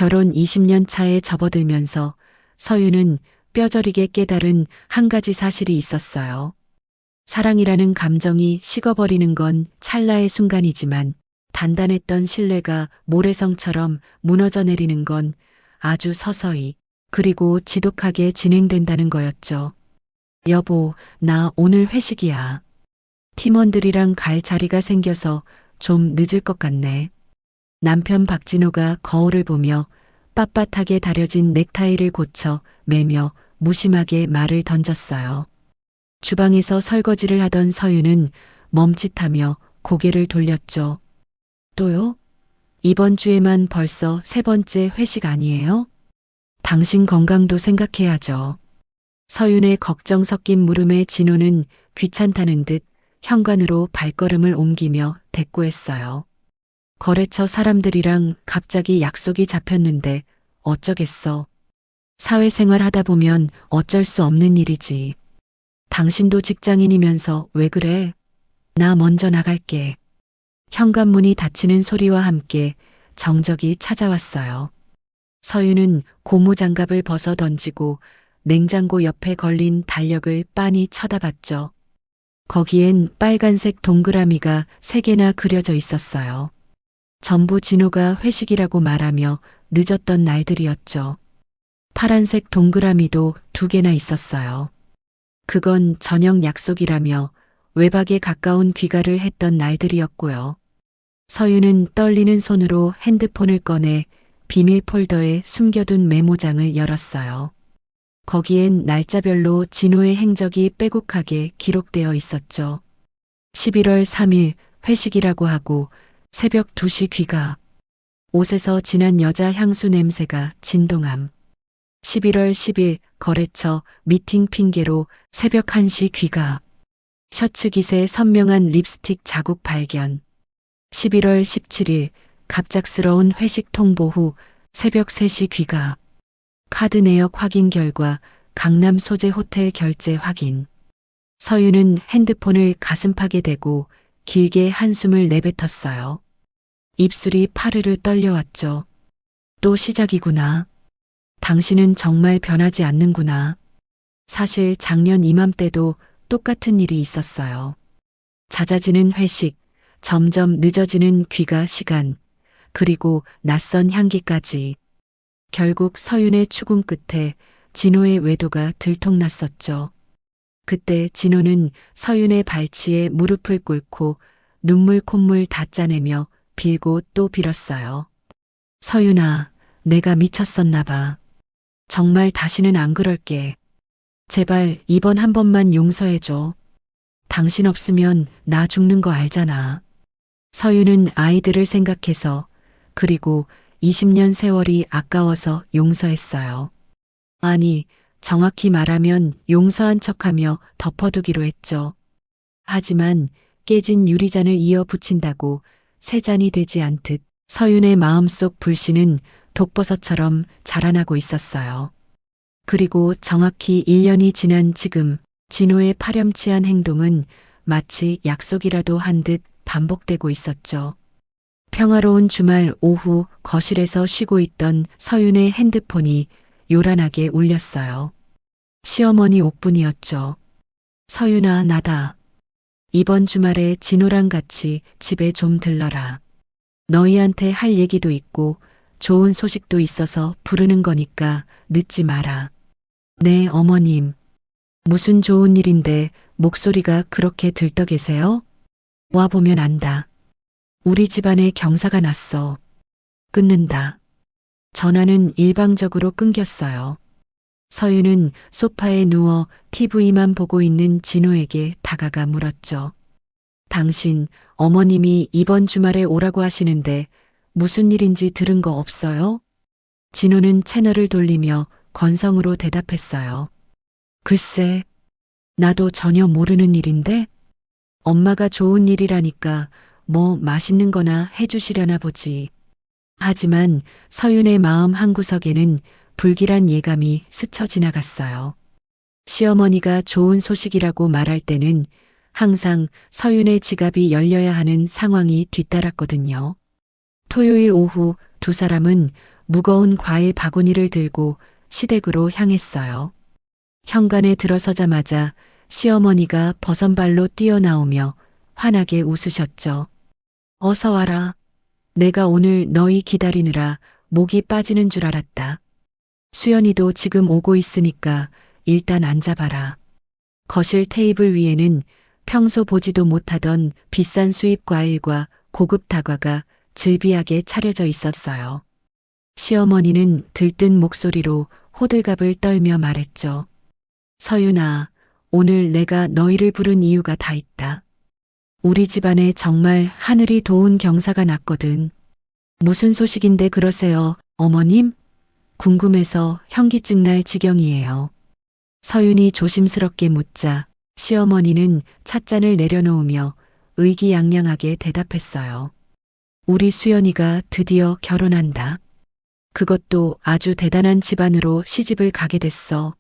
결혼 20년 차에 접어들면서 서윤은 뼈저리게 깨달은 한 가지 사실이 있었어요. 사랑이라는 감정이 식어버리는 건 찰나의 순간이지만 단단했던 신뢰가 모래성처럼 무너져 내리는 건 아주 서서히 그리고 지독하게 진행된다는 거였죠. 여보, 나 오늘 회식이야. 팀원들이랑 갈 자리가 생겨서 좀 늦을 것 같네. 남편 박진호가 거울을 보며 빳빳하게 다려진 넥타이를 고쳐 매며 무심하게 말을 던졌어요. 주방에서 설거지를 하던 서윤은 멈칫하며 고개를 돌렸죠. 또요? 이번 주에만 벌써 3번째 회식 아니에요? 당신 건강도 생각해야죠. 서윤의 걱정 섞인 물음에 진호는 귀찮다는 듯 현관으로 발걸음을 옮기며 대꾸했어요. 거래처 사람들이랑 갑자기 약속이 잡혔는데 어쩌겠어. 사회생활 하다 보면 어쩔 수 없는 일이지. 당신도 직장인이면서 왜 그래? 나 먼저 나갈게. 현관문이 닫히는 소리와 함께 정적이 찾아왔어요. 서윤은 고무장갑을 벗어 던지고 냉장고 옆에 걸린 달력을 빤히 쳐다봤죠. 거기엔 빨간색 동그라미가 3개나 그려져 있었어요. 전부 진호가 회식이라고 말하며 늦었던 날들이었죠. 파란색 동그라미도 2개나 있었어요. 그건 저녁 약속이라며 외박에 가까운 귀가를 했던 날들이었고요. 서윤은 떨리는 손으로 핸드폰을 꺼내 비밀 폴더에 숨겨둔 메모장을 열었어요. 거기엔 날짜별로 진호의 행적이 빼곡하게 기록되어 있었죠. 11월 3일 회식이라고 하고 새벽 2시 귀가. 옷에서 진한 여자 향수 냄새가 진동함. 11월 10일 거래처 미팅 핑계로 새벽 1시 귀가. 셔츠 깃에 선명한 립스틱 자국 발견. 11월 17일 갑작스러운 회식 통보 후 새벽 3시 귀가. 카드 내역 확인 결과 강남 소재 호텔 결제 확인. 서윤은 핸드폰을 가슴팍에 대고 길게 한숨을 내뱉었어요. 입술이 파르르 떨려왔죠. 또 시작이구나. 당신은 정말 변하지 않는구나. 사실 작년 이맘때도 똑같은 일이 있었어요. 잦아지는 회식, 점점 늦어지는 귀가 시간, 그리고 낯선 향기까지. 결국 서윤의 추궁 끝에 진호의 외도가 들통났었죠. 그때 진호는 서윤의 발치에 무릎을 꿇고 눈물 콧물 다 짜내며 빌고 또 빌었어요. 서윤아, 내가 미쳤었나 봐. 정말 다시는 안 그럴게. 제발 이번 한 번만 용서해줘. 당신 없으면 나 죽는 거 알잖아. 서윤은 아이들을 생각해서 그리고 20년 세월이 아까워서 용서했어요. 아니, 정확히 말하면 용서한 척하며 덮어두기로 했죠. 하지만 깨진 유리잔을 이어 붙인다고 새 잔이 되지 않듯 서윤의 마음속 불씨는 독버섯처럼 자라나고 있었어요. 그리고 정확히 1년이 지난 지금 진호의 파렴치한 행동은 마치 약속이라도 한 듯 반복되고 있었죠. 평화로운 주말 오후 거실에서 쉬고 있던 서윤의 핸드폰이 요란하게 울렸어요. 시어머니 옥분이었죠. 서윤아, 나다. 이번 주말에 진호랑 같이 집에 좀 들러라. 너희한테 할 얘기도 있고 좋은 소식도 있어서 부르는 거니까 늦지 마라. 네, 어머님. 무슨 좋은 일인데 목소리가 그렇게 들떠 계세요? 와보면 안다. 우리 집안에 경사가 났어. 끊는다. 전화는 일방적으로 끊겼어요. 서윤은 소파에 누워 TV만 보고 있는 진호에게 다가가 물었죠. 당신, 어머님이 이번 주말에 오라고 하시는데 무슨 일인지 들은 거 없어요? 진호는 채널을 돌리며 건성으로 대답했어요. 글쎄, 나도 전혀 모르는 일인데 엄마가 좋은 일이라니까 뭐 맛있는 거나 해주시려나 보지. 하지만 서윤의 마음 한구석에는 불길한 예감이 스쳐 지나갔어요. 시어머니가 좋은 소식이라고 말할 때는 항상 서윤의 지갑이 열려야 하는 상황이 뒤따랐거든요. 토요일 오후 2 사람은 무거운 과일 바구니를 들고 시댁으로 향했어요. 현관에 들어서자마자 시어머니가 버선발로 뛰어나오며 환하게 웃으셨죠. 어서 와라. 내가 오늘 너희 기다리느라 목이 빠지는 줄 알았다. 수연이도 지금 오고 있으니까 일단 앉아봐라. 거실 테이블 위에는 평소 보지도 못하던 비싼 수입 과일과 고급 다과가 즐비하게 차려져 있었어요. 시어머니는 들뜬 목소리로 호들갑을 떨며 말했죠. 서윤아, 오늘 내가 너희를 부른 이유가 다 있다. 우리 집안에 정말 하늘이 도운 경사가 났거든. 무슨 소식인데 그러세요, 어머님? 궁금해서 현기증 날 지경이에요. 서윤이 조심스럽게 묻자 시어머니는 찻잔을 내려놓으며 의기양양하게 대답했어요. 우리 수연이가 드디어 결혼한다. 그것도 아주 대단한 집안으로 시집을 가게 됐어.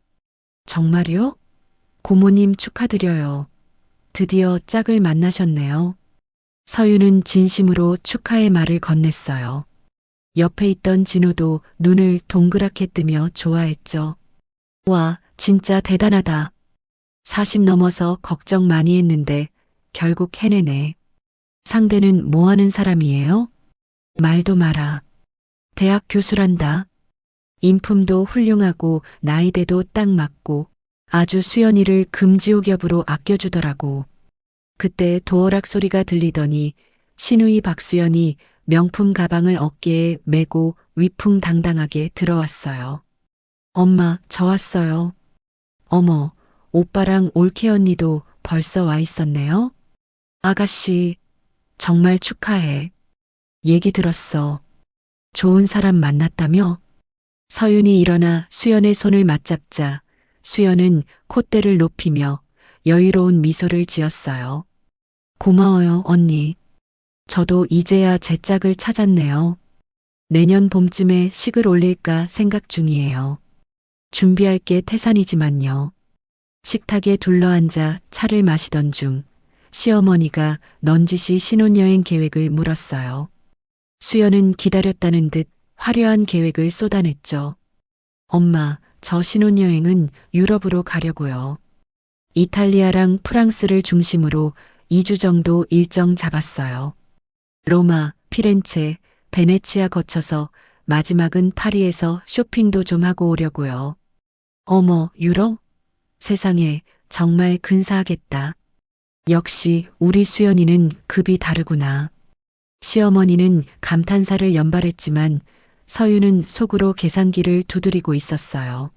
정말요? 고모님 축하드려요. 드디어 짝을 만나셨네요. 서윤은 진심으로 축하의 말을 건넸어요. 옆에 있던 진호도 눈을 동그랗게 뜨며 좋아했죠. 와, 진짜 대단하다. 40 넘어서 걱정 많이 했는데 결국 해내네. 상대는 뭐 하는 사람이에요? 말도 마라. 대학 교수란다. 인품도 훌륭하고 나이대도 딱 맞고 아주 수연이를 금지옥엽으로 아껴주더라고. 그때 도어락 소리가 들리더니 시누이 박수연이 명품 가방을 어깨에 메고 위풍당당하게 들어왔어요. 엄마, 저 왔어요. 어머, 오빠랑 올케 언니도 벌써 와 있었네요. 아가씨, 정말 축하해. 얘기 들었어. 좋은 사람 만났다며? 서윤이 일어나 수연의 손을 맞잡자 수연은 콧대를 높이며 여유로운 미소를 지었어요. 고마워요, 언니. 저도 이제야 제 짝을 찾았네요. 내년 봄쯤에 식을 올릴까 생각 중이에요. 준비할 게 태산이지만요. 식탁에 둘러앉아 차를 마시던 중 시어머니가 넌지시 신혼여행 계획을 물었어요. 수연은 기다렸다는 듯 화려한 계획을 쏟아냈죠. 엄마, 저 신혼여행은 유럽으로 가려고요. 이탈리아랑 프랑스를 중심으로 2주 정도 일정 잡았어요. 로마, 피렌체, 베네치아 거쳐서 마지막은 파리에서 쇼핑도 좀 하고 오려고요. 어머, 유럽? 세상에 정말 근사하겠다. 역시 우리 수연이는 급이 다르구나. 시어머니는 감탄사를 연발했지만 서윤은 속으로 계산기를 두드리고 있었어요.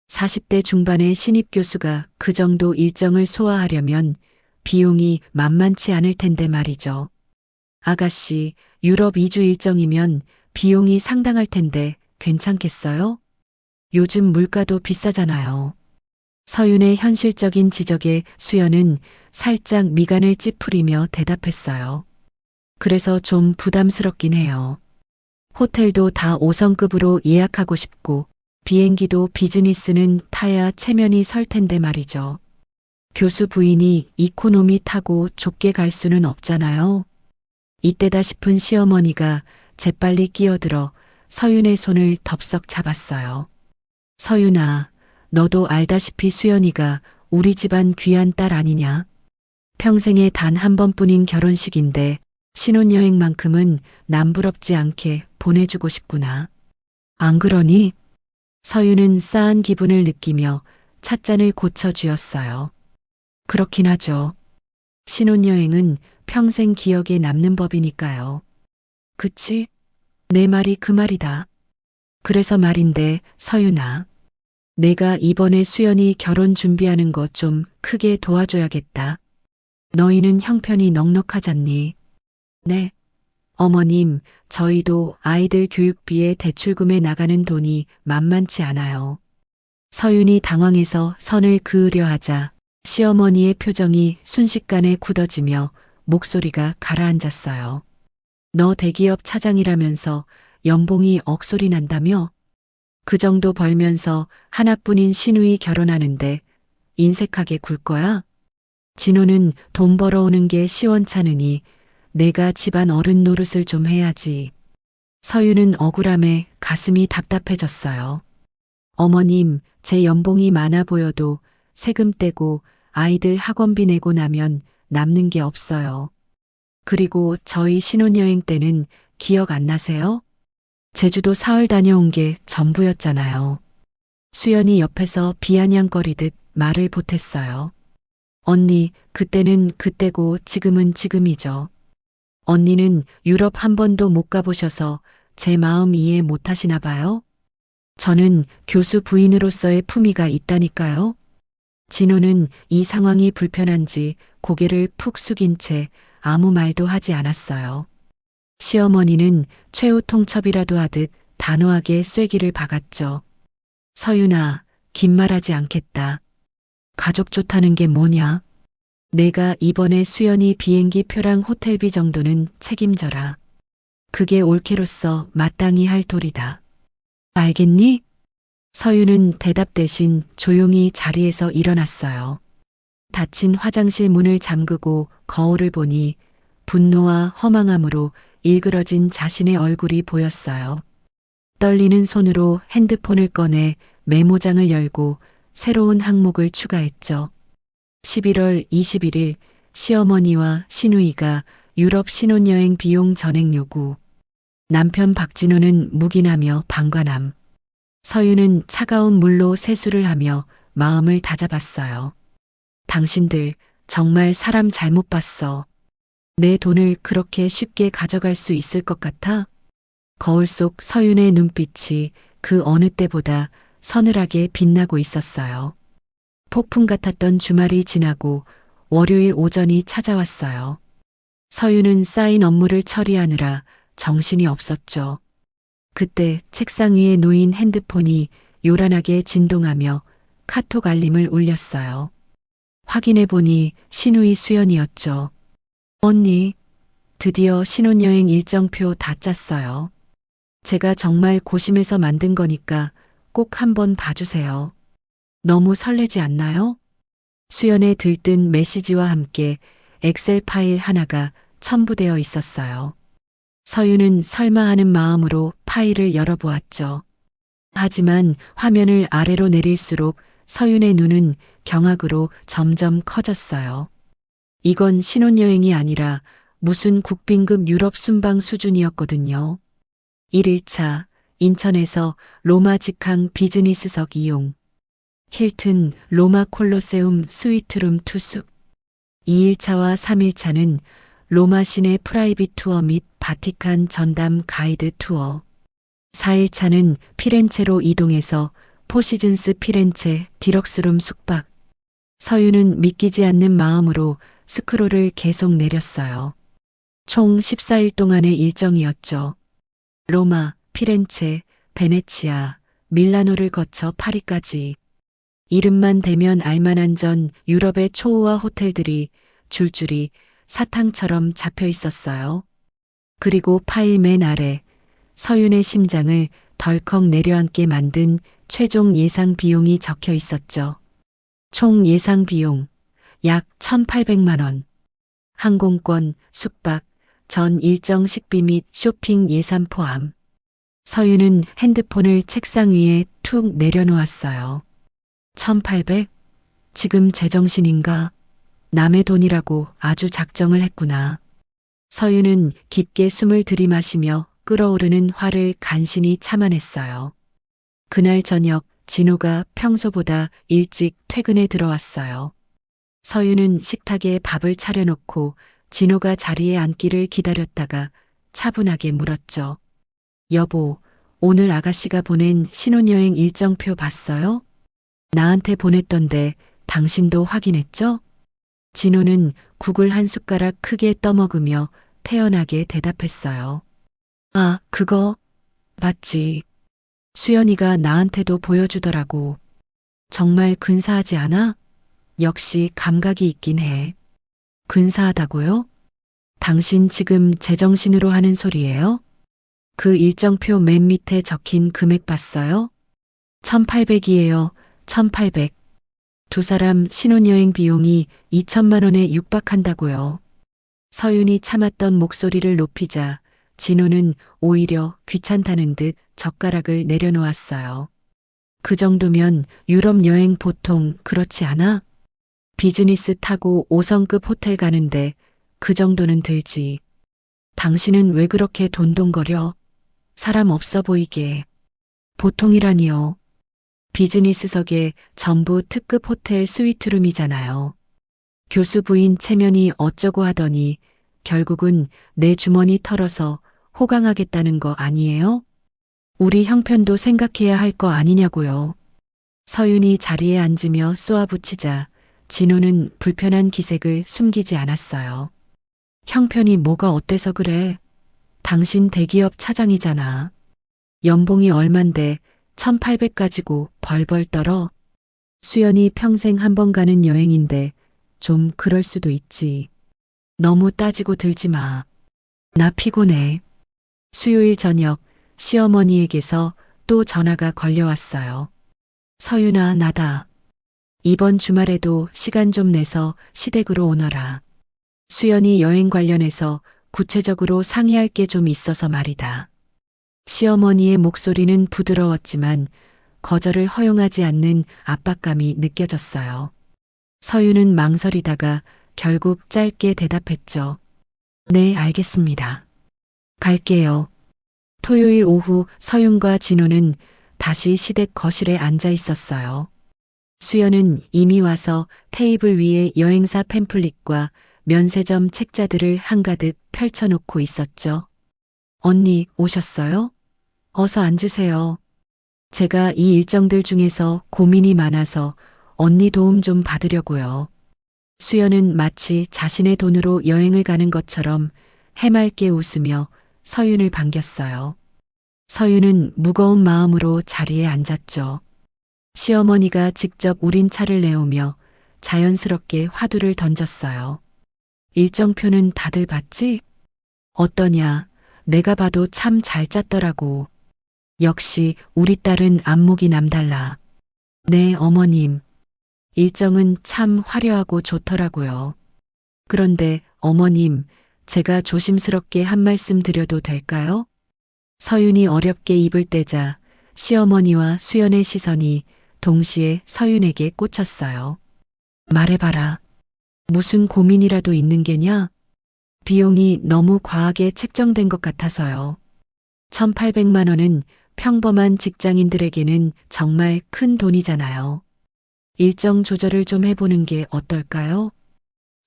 40대 중반의 신입 교수가 그 정도 일정을 소화하려면 비용이 만만치 않을 텐데 말이죠. 아가씨, 유럽 2주 일정이면 비용이 상당할 텐데 괜찮겠어요? 요즘 물가도 비싸잖아요. 서윤의 현실적인 지적에 수연은 살짝 미간을 찌푸리며 대답했어요. 그래서 좀 부담스럽긴 해요. 호텔도 다 5성급으로 예약하고 싶고 비행기도 비즈니스는 타야 체면이 설 텐데 말이죠. 교수 부인이 이코노미 타고 좁게 갈 수는 없잖아요. 이때다 싶은 시어머니가 재빨리 끼어들어 서윤의 손을 덥석 잡았어요. 서윤아, 너도 알다시피 수연이가 우리 집안 귀한 딸 아니냐? 평생에 단 한 번뿐인 결혼식인데 신혼여행만큼은 남부럽지 않게 보내주고 싶구나. 안 그러니? 서윤은 싸한 기분을 느끼며 찻잔을 고쳐주었어요. 그렇긴 하죠. 신혼여행은 평생 기억에 남는 법이니까요. 그치? 내 말이 그 말이다. 그래서 말인데 서윤아, 내가 이번에 수연이 결혼 준비하는 거 좀 크게 도와줘야겠다. 너희는 형편이 넉넉하잖니. 네. 어머님, 저희도 아이들 교육비에 대출금에 나가는 돈이 만만치 않아요. 서윤이 당황해서 선을 그으려 하자 시어머니의 표정이 순식간에 굳어지며 목소리가 가라앉았어요. 너 대기업 차장이라면서 연봉이 억소리 난다며? 그 정도 벌면서 하나뿐인 시누이 결혼하는데 인색하게 굴 거야? 진호는 돈 벌어오는 게 시원찮으니 내가 집안 어른 노릇을 좀 해야지. 서유는 억울함에 가슴이 답답해졌어요. 어머님, 제 연봉이 많아 보여도 세금 떼고 아이들 학원비 내고 나면 남는 게 없어요. 그리고 저희 신혼여행 때는 기억 안 나세요? 제주도 사흘 다녀온 게 전부였잖아요. 수연이 옆에서 비아냥거리듯 말을 보탰어요. 언니, 그때는 그때고 지금은 지금이죠. 언니는 유럽 한 번도 못 가보셔서 제 마음 이해 못 하시나 봐요? 저는 교수 부인으로서의 품위가 있다니까요. 진호는 이 상황이 불편한지 고개를 푹 숙인 채 아무 말도 하지 않았어요. 시어머니는 최후 통첩이라도 하듯 단호하게 쐐기를 박았죠. 서윤아, 긴 말하지 않겠다. 가족 좋다는 게 뭐냐? 내가 이번에 수연이 비행기 표랑 호텔비 정도는 책임져라. 그게 올케로서 마땅히 할 도리다. 알겠니? 서윤은 대답 대신 조용히 자리에서 일어났어요. 닫힌 화장실 문을 잠그고 거울을 보니 분노와 허망함으로 일그러진 자신의 얼굴이 보였어요. 떨리는 손으로 핸드폰을 꺼내 메모장을 열고 새로운 항목을 추가했죠. 11월 21일 시어머니와 시누이가 유럽 신혼여행 비용 전액 요구. 남편 박진호는 묵인하며 방관함. 서유는 차가운 물로 세수를 하며 마음을 다잡았어요. 당신들 정말 사람 잘못 봤어. 내 돈을 그렇게 쉽게 가져갈 수 있을 것 같아? 거울 속 서윤의 눈빛이 그 어느 때보다 서늘하게 빛나고 있었어요. 폭풍 같았던 주말이 지나고 월요일 오전이 찾아왔어요. 서윤은 쌓인 업무를 처리하느라 정신이 없었죠. 그때 책상 위에 놓인 핸드폰이 요란하게 진동하며 카톡 알림을 울렸어요. 확인해 보니 신우이 수연이었죠. 언니, 드디어 신혼여행 일정표 다 짰어요. 제가 정말 고심해서 만든 거니까 꼭 한번 봐주세요. 너무 설레지 않나요? 수연에 들뜬 메시지와 함께 엑셀 파일 하나가 첨부되어 있었어요. 서유는 설마 하는 마음으로 파일을 열어보았죠. 하지만 화면을 아래로 내릴수록 서윤의 눈은 경악으로 점점 커졌어요. 이건 신혼여행이 아니라 무슨 국빈급 유럽 순방 수준이었거든요. 1일차 인천에서 로마 직항 비즈니스석 이용. 힐튼 로마 콜로세움 스위트룸 투숙. 2일차와 3일차는 로마 시내 프라이빗 투어 및 바티칸 전담 가이드 투어. 4일차는 피렌체로 이동해서 포시즌스 피렌체 디럭스룸 숙박. 서유는 믿기지 않는 마음으로 스크롤을 계속 내렸어요. 총 14일 동안의 일정이었죠. 로마, 피렌체, 베네치아, 밀라노를 거쳐 파리까지. 이름만 대면 알만한 전 유럽의 초호화 호텔들이 줄줄이 사탕처럼 잡혀 있었어요. 그리고 파일 맨 아래 서윤의 심장을 덜컥 내려앉게 만든 최종 예상 비용이 적혀 있었죠. 총 예상 비용 약 1,800만 원. 항공권, 숙박, 전 일정 식비 및 쇼핑 예산 포함. 서윤은 핸드폰을 책상 위에 툭 내려놓았어요. 1,800? 지금 제정신인가? 남의 돈이라고 아주 작정을 했구나. 서윤은 깊게 숨을 들이마시며 끓어오르는 화를 간신히 참아냈어요. 그날 저녁 진호가 평소보다 일찍 퇴근에 들어왔어요. 서윤은 식탁에 밥을 차려놓고 진호가 자리에 앉기를 기다렸다가 차분하게 물었죠. 여보, 오늘 아가씨가 보낸 신혼여행 일정표 봤어요? 나한테 보냈던데 당신도 확인했죠? 진호는 국을 한 숟가락 크게 떠먹으며 태연하게 대답했어요. 아, 그거 맞지. 수연이가 나한테도 보여주더라고. 정말 근사하지 않아? 역시 감각이 있긴 해. 근사하다고요? 당신 지금 제정신으로 하는 소리예요? 그 일정표 맨 밑에 적힌 금액 봤어요? 1,800이에요. 1,800. 두 사람 신혼여행 비용이 2천만 원에 육박한다고요. 서윤이 참았던 목소리를 높이자 진호는 오히려 귀찮다는 듯 젓가락을 내려놓았어요. 그 정도면 유럽 여행 보통 그렇지 않아? 비즈니스 타고 5성급 호텔 가는데 그 정도는 들지. 당신은 왜 그렇게 돈돈거려? 사람 없어 보이게. 보통이라니요. 비즈니스석에 전부 특급 호텔 스위트룸이잖아요. 교수 부인 체면이 어쩌고 하더니 결국은 내 주머니 털어서 호강하겠다는 거 아니에요? 우리 형편도 생각해야 할 거 아니냐고요. 서윤이 자리에 앉으며 쏘아붙이자 진호는 불편한 기색을 숨기지 않았어요. 형편이 뭐가 어때서 그래? 당신 대기업 차장이잖아. 연봉이 얼만데 1,800 가지고 벌벌 떨어. 수연이 평생 한 번 가는 여행인데 좀 그럴 수도 있지. 너무 따지고 들지 마. 나 피곤해. 수요일 저녁 시어머니에게서 또 전화가 걸려왔어요. 서윤아, 나다. 이번 주말에도 시간 좀 내서 시댁으로 오너라. 수연이 여행 관련해서 구체적으로 상의할 게 좀 있어서 말이다. 시어머니의 목소리는 부드러웠지만 거절을 허용하지 않는 압박감이 느껴졌어요. 서윤은 망설이다가 결국 짧게 대답했죠. 네, 알겠습니다. 갈게요. 토요일 오후 서윤과 진호는 다시 시댁 거실에 앉아 있었어요. 수연은 이미 와서 테이블 위에 여행사 팸플릿과 면세점 책자들을 한가득 펼쳐놓고 있었죠. 언니, 오셨어요? 어서 앉으세요. 제가 이 일정들 중에서 고민이 많아서 언니 도움 좀 받으려고요. 수연은 마치 자신의 돈으로 여행을 가는 것처럼 해맑게 웃으며 서윤을 반겼어요. 서윤은 무거운 마음으로 자리에 앉았죠. 시어머니가 직접 우린 차를 내오며 자연스럽게 화두를 던졌어요. 일정표는 다들 봤지? 어떠냐? 내가 봐도 참 잘 짰더라고. 역시 우리 딸은 안목이 남달라. 네, 어머님. 일정은 참 화려하고 좋더라고요. 그런데 어머님, 제가 조심스럽게 한 말씀 드려도 될까요? 서윤이 어렵게 입을 떼자 시어머니와 수연의 시선이 동시에 서윤에게 꽂혔어요. 말해봐라. 무슨 고민이라도 있는 게냐? 비용이 너무 과하게 책정된 것 같아서요. 1,800만 원은 평범한 직장인들에게는 정말 큰 돈이잖아요. 일정 조절을 좀 해보는 게 어떨까요?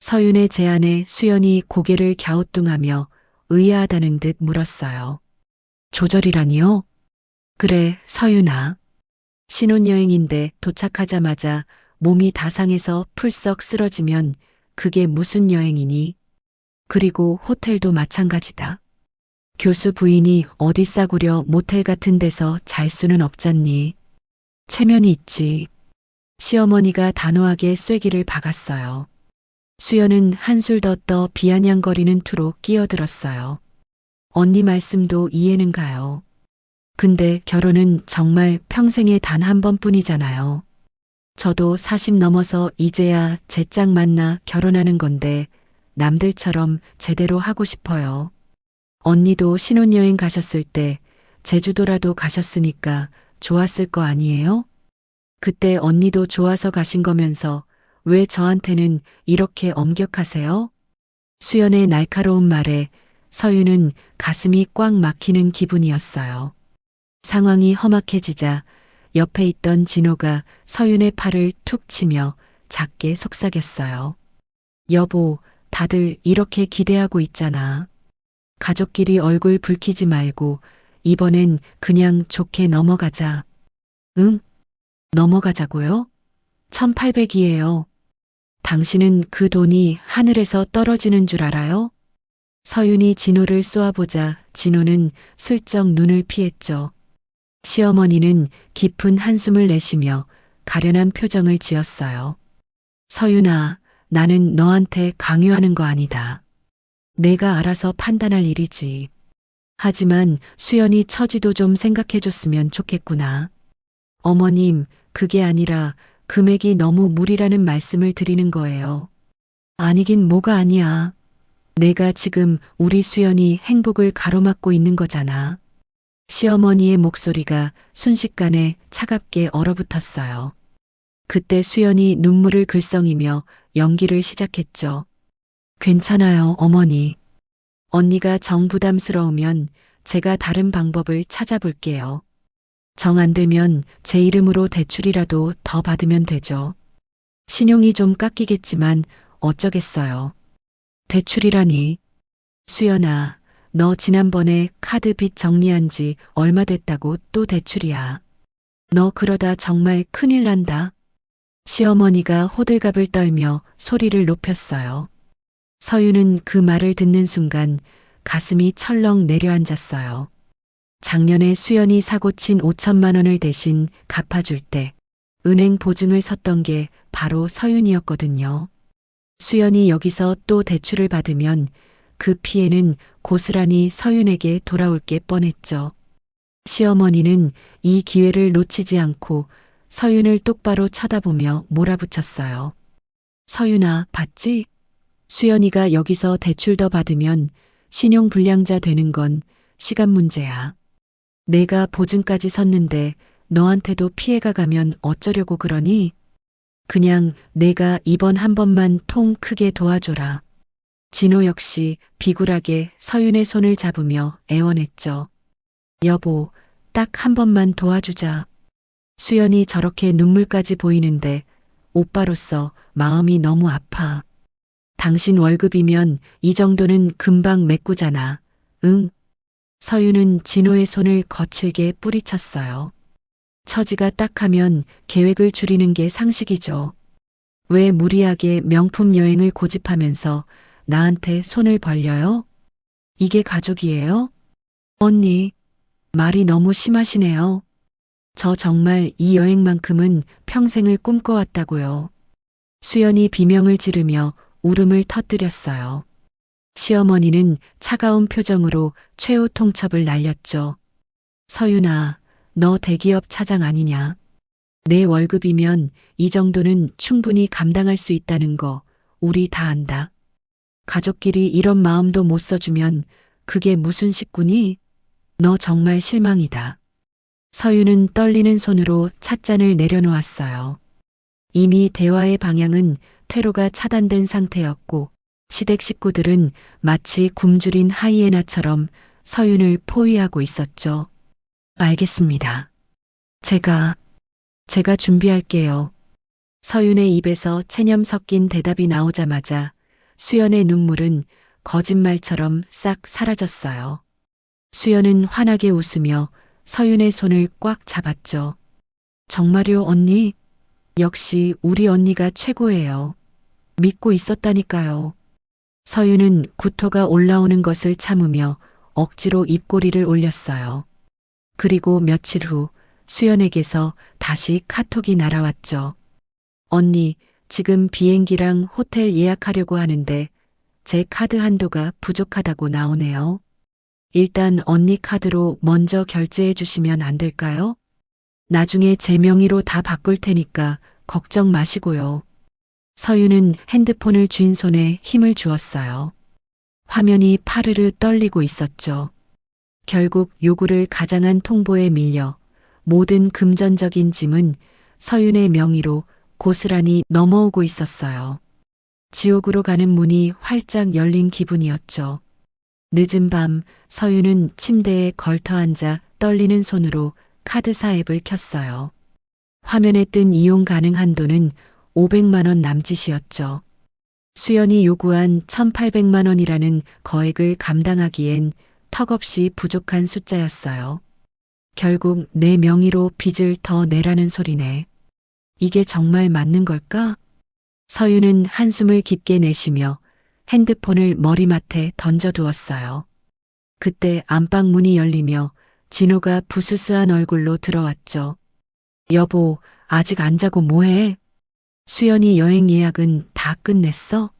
서윤의 제안에 수연이 고개를 갸우뚱하며 의아하다는 듯 물었어요. 조절이라니요? 그래, 서윤아. 신혼여행인데 도착하자마자 몸이 다 상해서 풀썩 쓰러지면 그게 무슨 여행이니? 그리고 호텔도 마찬가지다. 교수 부인이 어디 싸구려 모텔 같은 데서 잘 수는 없잖니. 체면이 있지. 시어머니가 단호하게 쐐기를 박았어요. 수연은 한술 더 떠 비아냥거리는 투로 끼어들었어요. 언니 말씀도 이해는 가요. 근데 결혼은 정말 평생에 단 한 번뿐이잖아요. 저도 40 넘어서 이제야 제 짝 만나 결혼하는 건데 남들처럼 제대로 하고 싶어요. 언니도 신혼여행 가셨을 때 제주도라도 가셨으니까 좋았을 거 아니에요? 그때 언니도 좋아서 가신 거면서 왜 저한테는 이렇게 엄격하세요? 수연의 날카로운 말에 서윤은 가슴이 꽉 막히는 기분이었어요. 상황이 험악해지자 옆에 있던 진호가 서윤의 팔을 툭 치며 작게 속삭였어요. 여보, 다들 이렇게 기대하고 있잖아. 가족끼리 얼굴 붉히지 말고 이번엔 그냥 좋게 넘어가자. 응? 넘어가자고요? 1,800이에요. 당신은 그 돈이 하늘에서 떨어지는 줄 알아요? 서윤이 진호를 쏘아보자 진호는 슬쩍 눈을 피했죠. 시어머니는 깊은 한숨을 내쉬며 가련한 표정을 지었어요. 서윤아, 나는 너한테 강요하는 거 아니다. 내가 알아서 판단할 일이지. 하지만 수연이 처지도 좀 생각해줬으면 좋겠구나. 어머님, 그게 아니라 금액이 너무 무리라는 말씀을 드리는 거예요. 아니긴 뭐가 아니야. 내가 지금 우리 수연이 행복을 가로막고 있는 거잖아. 시어머니의 목소리가 순식간에 차갑게 얼어붙었어요. 그때 수연이 눈물을 글썽이며 연기를 시작했죠. 괜찮아요, 어머니. 언니가 정 부담스러우면 제가 다른 방법을 찾아볼게요. 정 안 되면 제 이름으로 대출이라도 더 받으면 되죠. 신용이 좀 깎이겠지만 어쩌겠어요. 대출이라니. 수연아, 너 지난번에 카드 빚 정리한 지 얼마 됐다고 또 대출이야. 너 그러다 정말 큰일 난다. 시어머니가 호들갑을 떨며 소리를 높였어요. 서유는 그 말을 듣는 순간 가슴이 철렁 내려앉았어요. 작년에 수연이 사고 친 5천만 원을 대신 갚아줄 때 은행 보증을 섰던 게 바로 서윤이었거든요. 수연이 여기서 또 대출을 받으면 그 피해는 고스란히 서윤에게 돌아올 게 뻔했죠. 시어머니는 이 기회를 놓치지 않고 서윤을 똑바로 쳐다보며 몰아붙였어요. 서윤아, 봤지? 수연이가 여기서 대출 더 받으면 신용불량자 되는 건 시간 문제야. 내가 보증까지 섰는데 너한테도 피해가 가면 어쩌려고 그러니? 그냥 내가 이번 한 번만 통 크게 도와줘라. 진호 역시 비굴하게 서윤의 손을 잡으며 애원했죠. 여보, 딱 한 번만 도와주자. 수연이 저렇게 눈물까지 보이는데 오빠로서 마음이 너무 아파. 당신 월급이면 이 정도는 금방 메꾸잖아. 응? 서윤은 진호의 손을 거칠게 뿌리쳤어요. 처지가 딱하면 계획을 줄이는 게 상식이죠. 왜 무리하게 명품 여행을 고집하면서 나한테 손을 벌려요? 이게 가족이에요? 언니, 말이 너무 심하시네요. 저 정말 이 여행만큼은 평생을 꿈꿔왔다고요. 수연이 비명을 지르며 울음을 터뜨렸어요. 시어머니는 차가운 표정으로 최후 통첩을 날렸죠. 서윤아, 너 대기업 차장 아니냐? 내 월급이면 이 정도는 충분히 감당할 수 있다는 거 우리 다 안다. 가족끼리 이런 마음도 못 써주면 그게 무슨 식구니? 너 정말 실망이다. 서윤은 떨리는 손으로 찻잔을 내려놓았어요. 이미 대화의 방향은 퇴로가 차단된 상태였고 시댁 식구들은 마치 굶주린 하이에나처럼 서윤을 포위하고 있었죠. 알겠습니다. 제가 준비할게요. 서윤의 입에서 체념 섞인 대답이 나오자마자 수연의 눈물은 거짓말처럼 싹 사라졌어요. 수연은 환하게 웃으며 서윤의 손을 꽉 잡았죠. 정말요, 언니? 역시 우리 언니가 최고예요. 믿고 있었다니까요. 서윤은 구토가 올라오는 것을 참으며 억지로 입꼬리를 올렸어요. 그리고 며칠 후 수연에게서 다시 카톡이 날아왔죠. 언니, 지금 비행기랑 호텔 예약하려고 하는데 제 카드 한도가 부족하다고 나오네요. 일단 언니 카드로 먼저 결제해 주시면 안 될까요? 나중에 제 명의로 다 바꿀 테니까 걱정 마시고요. 서윤은 핸드폰을 쥔 손에 힘을 주었어요. 화면이 파르르 떨리고 있었죠. 결국 요구를 가장한 통보에 밀려 모든 금전적인 짐은 서윤의 명의로 고스란히 넘어오고 있었어요. 지옥으로 가는 문이 활짝 열린 기분이었죠. 늦은 밤 서윤은 침대에 걸터앉아 떨리는 손으로 카드사 앱을 켰어요. 화면에 뜬 이용 가능 한도는 500만 원 남짓이었죠. 수연이 요구한 1,800만 원이라는 거액을 감당하기엔 턱없이 부족한 숫자였어요. 결국 내 명의로 빚을 더 내라는 소리네. 이게 정말 맞는 걸까? 서윤은 한숨을 깊게 내쉬며 핸드폰을 머리맡에 던져두었어요. 그때 안방 문이 열리며 진호가 부스스한 얼굴로 들어왔죠. 여보, 아직 안 자고 뭐해? 수연이 여행 예약은 다 끝냈어?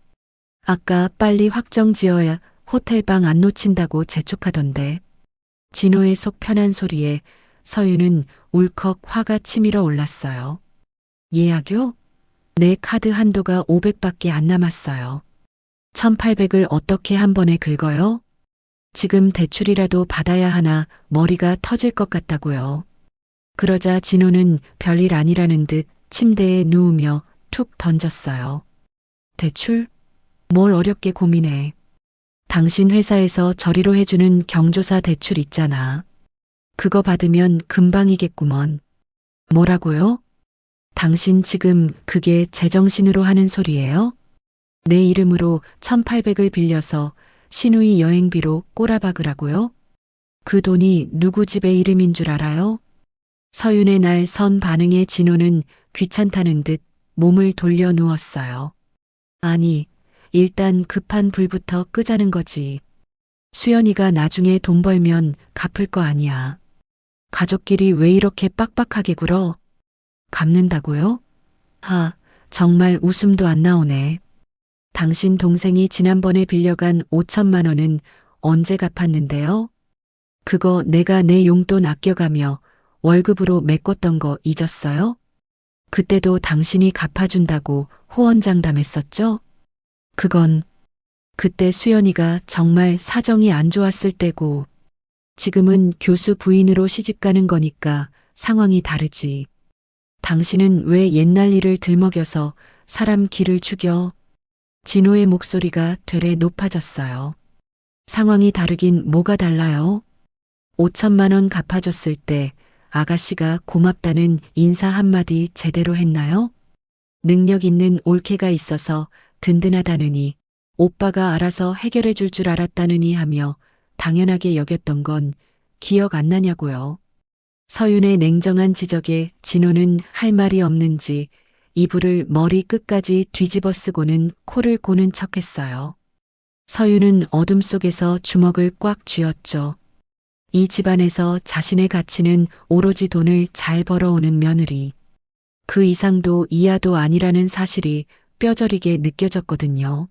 아까 빨리 확정 지어야 호텔방 안 놓친다고 재촉하던데. 진호의 속 편한 소리에 서윤은 울컥 화가 치밀어 올랐어요. 예약요? 내 카드 한도가 500밖에 안 남았어요. 1,800을 어떻게 한 번에 긁어요? 지금 대출이라도 받아야 하나 머리가 터질 것 같다고요. 그러자 진호는 별일 아니라는 듯 침대에 누우며 툭 던졌어요. 대출? 뭘 어렵게 고민해. 당신 회사에서 저리로 해주는 경조사 대출 있잖아. 그거 받으면 금방이겠구먼. 뭐라고요? 당신 지금 그게 제정신으로 하는 소리예요? 내 이름으로 1,800을 빌려서 시누이 여행비로 꼬라박으라고요? 그 돈이 누구 집의 이름인 줄 알아요? 서윤의 날 선 반응에 진호는 귀찮다는 듯 몸을 돌려 누웠어요. 아니, 일단 급한 불부터 끄자는 거지. 수연이가 나중에 돈 벌면 갚을 거 아니야. 가족끼리 왜 이렇게 빡빡하게 굴어? 갚는다고요? 하, 정말 웃음도 안 나오네. 당신 동생이 지난번에 빌려간 5천만 원은 언제 갚았는데요? 그거 내가 내 용돈 아껴가며 월급으로 메꿨던 거 잊었어요? 그때도 당신이 갚아준다고 호언장담했었죠? 그건 그때 수연이가 정말 사정이 안 좋았을 때고 지금은 교수 부인으로 시집가는 거니까 상황이 다르지. 당신은 왜 옛날 일을 들먹여서 사람 기를 죽여? 진호의 목소리가 되레 높아졌어요. 상황이 다르긴 뭐가 달라요? 5천만 원 갚아줬을 때 아가씨가 고맙다는 인사 한마디 제대로 했나요? 능력 있는 올케가 있어서 든든하다느니 오빠가 알아서 해결해 줄 줄 알았다느니 하며 당연하게 여겼던 건 기억 안 나냐고요. 서윤의 냉정한 지적에 진호는 할 말이 없는지 이불을 머리 끝까지 뒤집어 쓰고는 코를 고는 척했어요. 서윤은 어둠 속에서 주먹을 꽉 쥐었죠. 이 집안에서 자신의 가치는 오로지 돈을 잘 벌어오는 며느리. 그 이상도 이하도 아니라는 사실이 뼈저리게 느껴졌거든요.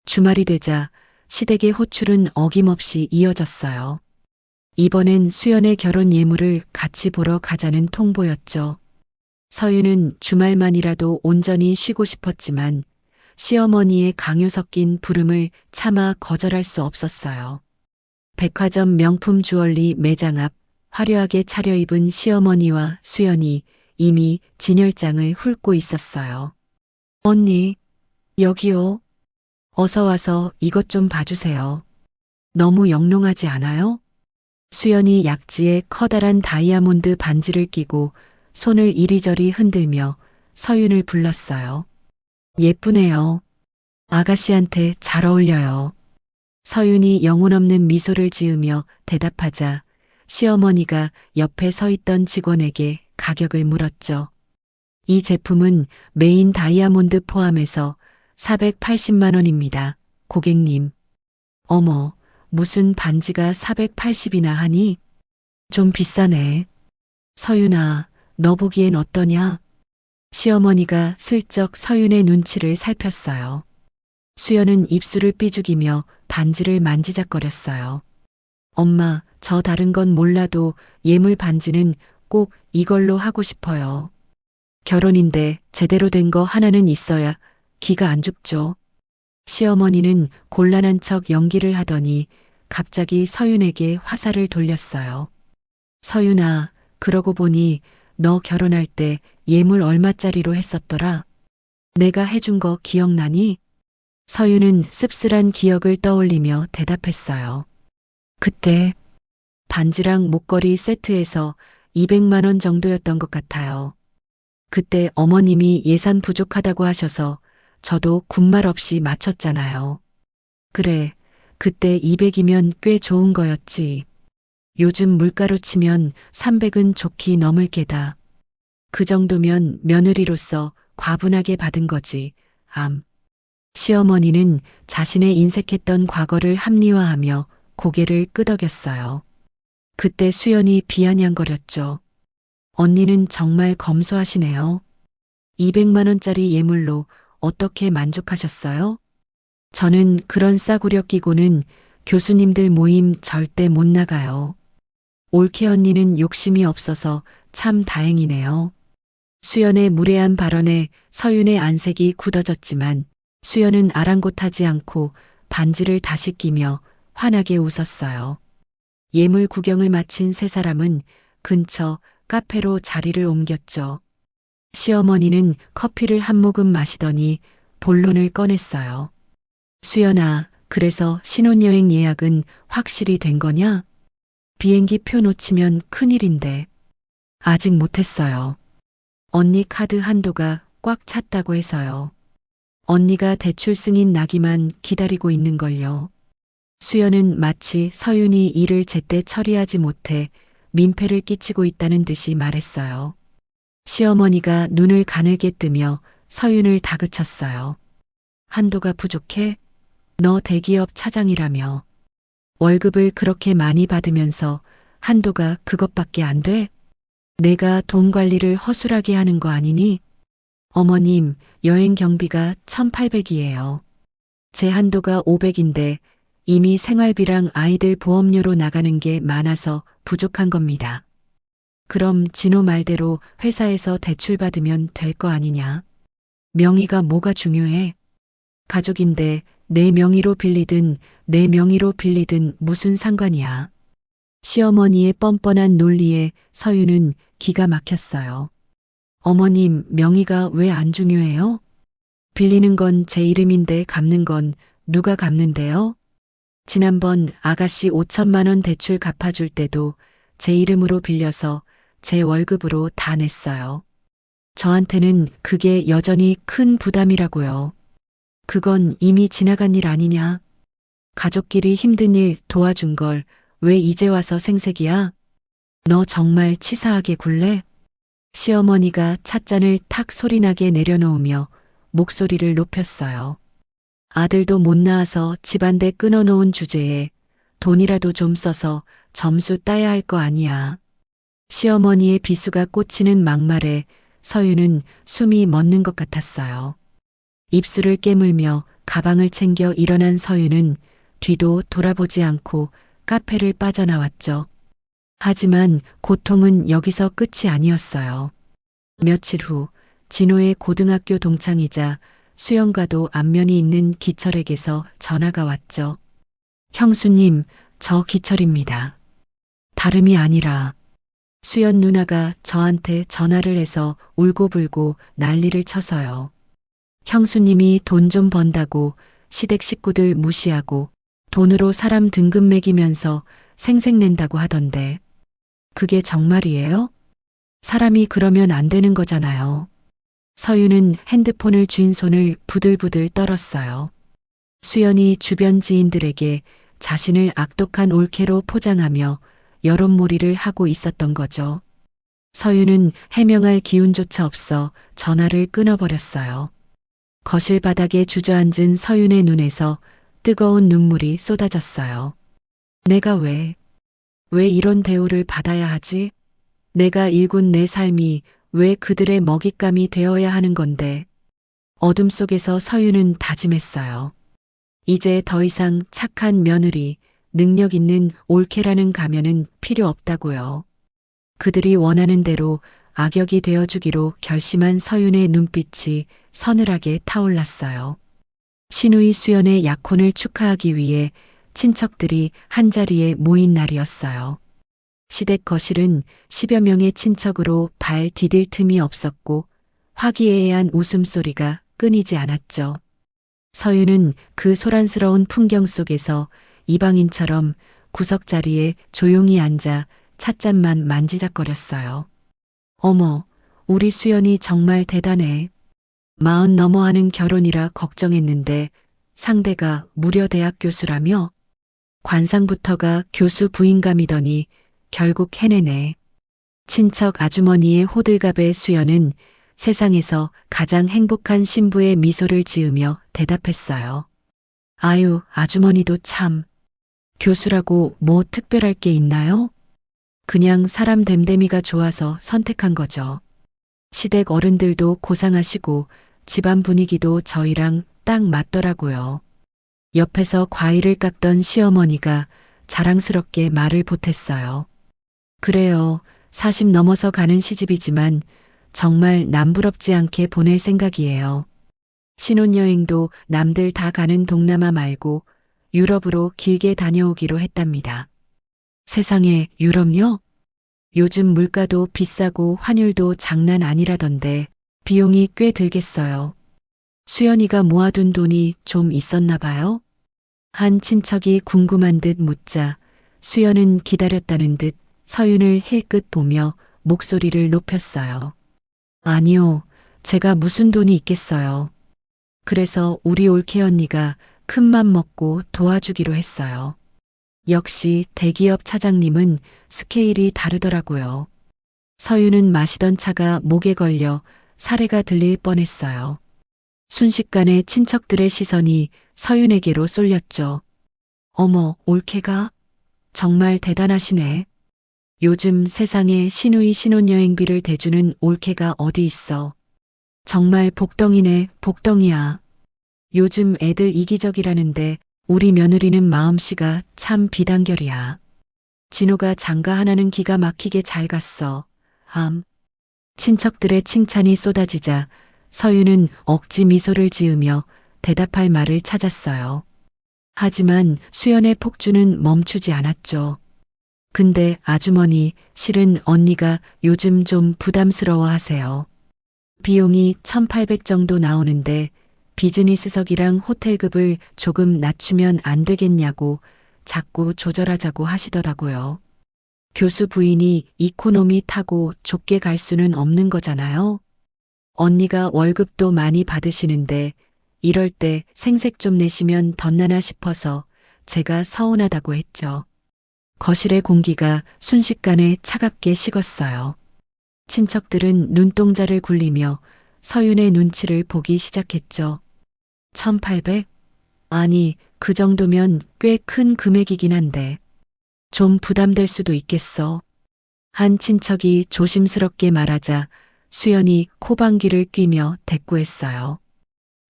주말이 되자 시댁의 호출은 어김없이 이어졌어요. 이번엔 수연의 결혼 예물을 같이 보러 가자는 통보였죠. 서윤은 주말만이라도 온전히 쉬고 싶었지만 시어머니의 강요 섞인 부름을 차마 거절할 수 없었어요. 백화점 명품 주얼리 매장 앞 화려하게 차려입은 시어머니와 수연이 이미 진열장을 훑고 있었어요. 언니, 여기요. 어서 와서 이것 좀 봐주세요. 너무 영롱하지 않아요? 수연이 약지에 커다란 다이아몬드 반지를 끼고 손을 이리저리 흔들며 서윤을 불렀어요. 예쁘네요. 아가씨한테 잘 어울려요. 서윤이 영혼 없는 미소를 지으며 대답하자 시어머니가 옆에 서 있던 직원에게 가격을 물었죠. 이 제품은 메인 다이아몬드 포함해서 480만 원입니다. 고객님. 어머, 무슨 반지가 480이나 하니? 좀 비싸네. 서윤아, 너 보기엔 어떠냐? 시어머니가 슬쩍 서윤의 눈치를 살폈어요. 수연은 입술을 삐죽이며 반지를 만지작거렸어요. 엄마, 저 다른 건 몰라도 예물 반지는 꼭 이걸로 하고 싶어요. 결혼인데 제대로 된 거 하나는 있어야 기가 안 죽죠. 시어머니는 곤란한 척 연기를 하더니 갑자기 서윤에게 화살을 돌렸어요. 서윤아, 그러고 보니 너 결혼할 때 예물 얼마짜리로 했었더라? 내가 해준 거 기억나니? 서윤은 씁쓸한 기억을 떠올리며 대답했어요. 그때 반지랑 목걸이 세트에서 200만 원 정도였던 것 같아요. 그때 어머님이 예산 부족하다고 하셔서 저도 군말 없이 맞췄잖아요. 그래, 그때 200이면 꽤 좋은 거였지. 요즘 물가로 치면 300은 좋게 넘을 게다. 그 정도면 며느리로서 과분하게 받은 거지. 시어머니는 자신의 인색했던 과거를 합리화하며 고개를 끄덕였어요. 그때 수연이 비아냥거렸죠. 언니는 정말 검소하시네요. 200만 원짜리 예물로 어떻게 만족하셨어요? 저는 그런 싸구려 끼고는 교수님들 모임 절대 못 나가요. 올케 언니는 욕심이 없어서 참 다행이네요. 수연의 무례한 발언에 서윤의 안색이 굳어졌지만 수연은 아랑곳하지 않고 반지를 다시 끼며 환하게 웃었어요. 예물 구경을 마친 세 사람은 근처 카페로 자리를 옮겼죠. 시어머니는 커피를 한 모금 마시더니 본론을 꺼냈어요. 수연아, 그래서 신혼여행 예약은 확실히 된 거냐? 비행기 표 놓치면 큰일인데. 아직 못했어요. 언니 카드 한도가 꽉 찼다고 해서요. 언니가 대출 승인 나기만 기다리고 있는걸요. 수연은 마치 서윤이 일을 제때 처리하지 못해 민폐를 끼치고 있다는 듯이 말했어요. 시어머니가 눈을 가늘게 뜨며 서윤을 다그쳤어요. 한도가 부족해? 너 대기업 차장이라며. 월급을 그렇게 많이 받으면서 한도가 그것밖에 안 돼? 내가 돈 관리를 허술하게 하는 거 아니니? 어머님, 여행 경비가 1,800이에요. 제 한도가 500인데 이미 생활비랑 아이들 보험료로 나가는 게 많아서 부족한 겁니다. 그럼 진호 말대로 회사에서 대출 받으면 될 거 아니냐? 명의가 뭐가 중요해? 가족인데 내 명의로 빌리든 내 명의로 빌리든 무슨 상관이야. 시어머니의 뻔뻔한 논리에 서윤은 기가 막혔어요. 어머님, 명의가 왜 안 중요해요? 빌리는 건 제 이름인데 갚는 건 누가 갚는데요? 지난번 아가씨 5천만 원 대출 갚아줄 때도 제 이름으로 빌려서 제 월급으로 다 냈어요. 저한테는 그게 여전히 큰 부담이라고요. 그건 이미 지나간 일 아니냐? 가족끼리 힘든 일 도와준 걸 왜 이제 와서 생색이야? 너 정말 치사하게 굴래? 시어머니가 찻잔을 탁 소리나게 내려놓으며 목소리를 높였어요. 아들도 못 낳아서 집안대 끊어놓은 주제에 돈이라도 좀 써서 점수 따야 할 거 아니야. 시어머니의 비수가 꽂히는 막말에 서윤은 숨이 멎는 것 같았어요. 입술을 깨물며 가방을 챙겨 일어난 서윤은 뒤도 돌아보지 않고 카페를 빠져나왔죠. 하지만 고통은 여기서 끝이 아니었어요. 며칠 후 진호의 고등학교 동창이자 수영과도 안면이 있는 기철에게서 전화가 왔죠. 형수님, 저 기철입니다. 다름이 아니라 수연 누나가 저한테 전화를 해서 울고불고 난리를 쳐서요. 형수님이 돈 좀 번다고 시댁 식구들 무시하고 돈으로 사람 등급 매기면서 생색낸다고 하던데 그게 정말이에요? 사람이 그러면 안 되는 거잖아요. 서윤은 핸드폰을 쥔 손을 부들부들 떨었어요. 수연이 주변 지인들에게 자신을 악독한 올케로 포장하며 여론몰이를 하고 있었던 거죠. 서윤은 해명할 기운조차 없어 전화를 끊어버렸어요. 거실 바닥에 주저앉은 서윤의 눈에서 뜨거운 눈물이 쏟아졌어요. 내가 왜 이런 대우를 받아야 하지? 내가 일군 내 삶이 왜 그들의 먹잇감이 되어야 하는 건데. 어둠 속에서 서윤은 다짐했어요. 이제 더 이상 착한 며느리, 능력 있는 올케라는 가면은 필요 없다고요. 그들이 원하는 대로 악역이 되어주기로 결심한 서윤의 눈빛이 서늘하게 타올랐어요. 신우이 수연의 약혼을 축하하기 위해 친척들이 한자리에 모인 날이었어요. 시댁 거실은 10여 명의 친척으로 발 디딜 틈이 없었고 화기애애한 웃음소리가 끊이지 않았죠. 서윤은 그 소란스러운 풍경 속에서 이방인처럼 구석자리에 조용히 앉아 찻잔만 만지작거렸어요. 어머, 우리 수연이 정말 대단해. 40 넘어 하는 결혼이라 걱정했는데 상대가 무려 대학 교수라며? 관상부터가 교수 부인감이더니 결국 해내네. 친척 아주머니의 호들갑에 수연은 세상에서 가장 행복한 신부의 미소를 지으며 대답했어요. 아유, 아주머니도 참. 교수라고 뭐 특별할 게 있나요? 그냥 사람 됨됨이가 좋아서 선택한 거죠. 시댁 어른들도 고상하시고 집안 분위기도 저희랑 딱 맞더라고요. 옆에서 과일을 깎던 시어머니가 자랑스럽게 말을 보탰어요. 그래요. 40 넘어서 가는 시집이지만 정말 남부럽지 않게 보낼 생각이에요. 신혼여행도 남들 다 가는 동남아 말고 유럽으로 길게 다녀오기로 했답니다. 세상에, 유럽요? 요즘 물가도 비싸고 환율도 장난 아니라던데 비용이 꽤 들겠어요. 수연이가 모아둔 돈이 좀 있었나 봐요? 한 친척이 궁금한 듯 묻자 수연은 기다렸다는 듯 서윤을 힐끗 보며 목소리를 높였어요. 아니요, 제가 무슨 돈이 있겠어요. 그래서 우리 올케 언니가 큰맘 먹고 도와주기로 했어요. 역시 대기업 차장님은 스케일이 다르더라고요. 서윤은 마시던 차가 목에 걸려 사례가 들릴 뻔했어요. 순식간에 친척들의 시선이 서윤에게로 쏠렸죠. 어머, 올케가? 정말 대단하시네. 요즘 세상에 시누이 신혼여행비를 대주는 올케가 어디 있어. 정말 복덩이네, 복덩이야. 요즘 애들 이기적이라는데 우리 며느리는 마음씨가 참 비단결이야. 진호가 장가 하나는 기가 막히게 잘 갔어. 친척들의 칭찬이 쏟아지자 서윤은 억지 미소를 지으며 대답할 말을 찾았어요. 하지만 수연의 폭주는 멈추지 않았죠. 근데 아주머니, 실은 언니가 요즘 좀 부담스러워 하세요. 비용이 1,800 정도 나오는데 비즈니스석이랑 호텔급을 조금 낮추면 안 되겠냐고 자꾸 조절하자고 하시더라고요. 교수 부인이 이코노미 타고 좁게 갈 수는 없는 거잖아요. 언니가 월급도 많이 받으시는데 이럴 때 생색 좀 내시면 덧나나 싶어서 제가 서운하다고 했죠. 거실의 공기가 순식간에 차갑게 식었어요. 친척들은 눈동자를 굴리며 서윤의 눈치를 보기 시작했죠. 1,800? 아니, 그 정도면 꽤 큰 금액이긴 한데 좀 부담될 수도 있겠어. 한 친척이 조심스럽게 말하자 수연이 코방귀를 뀌며 대꾸했어요.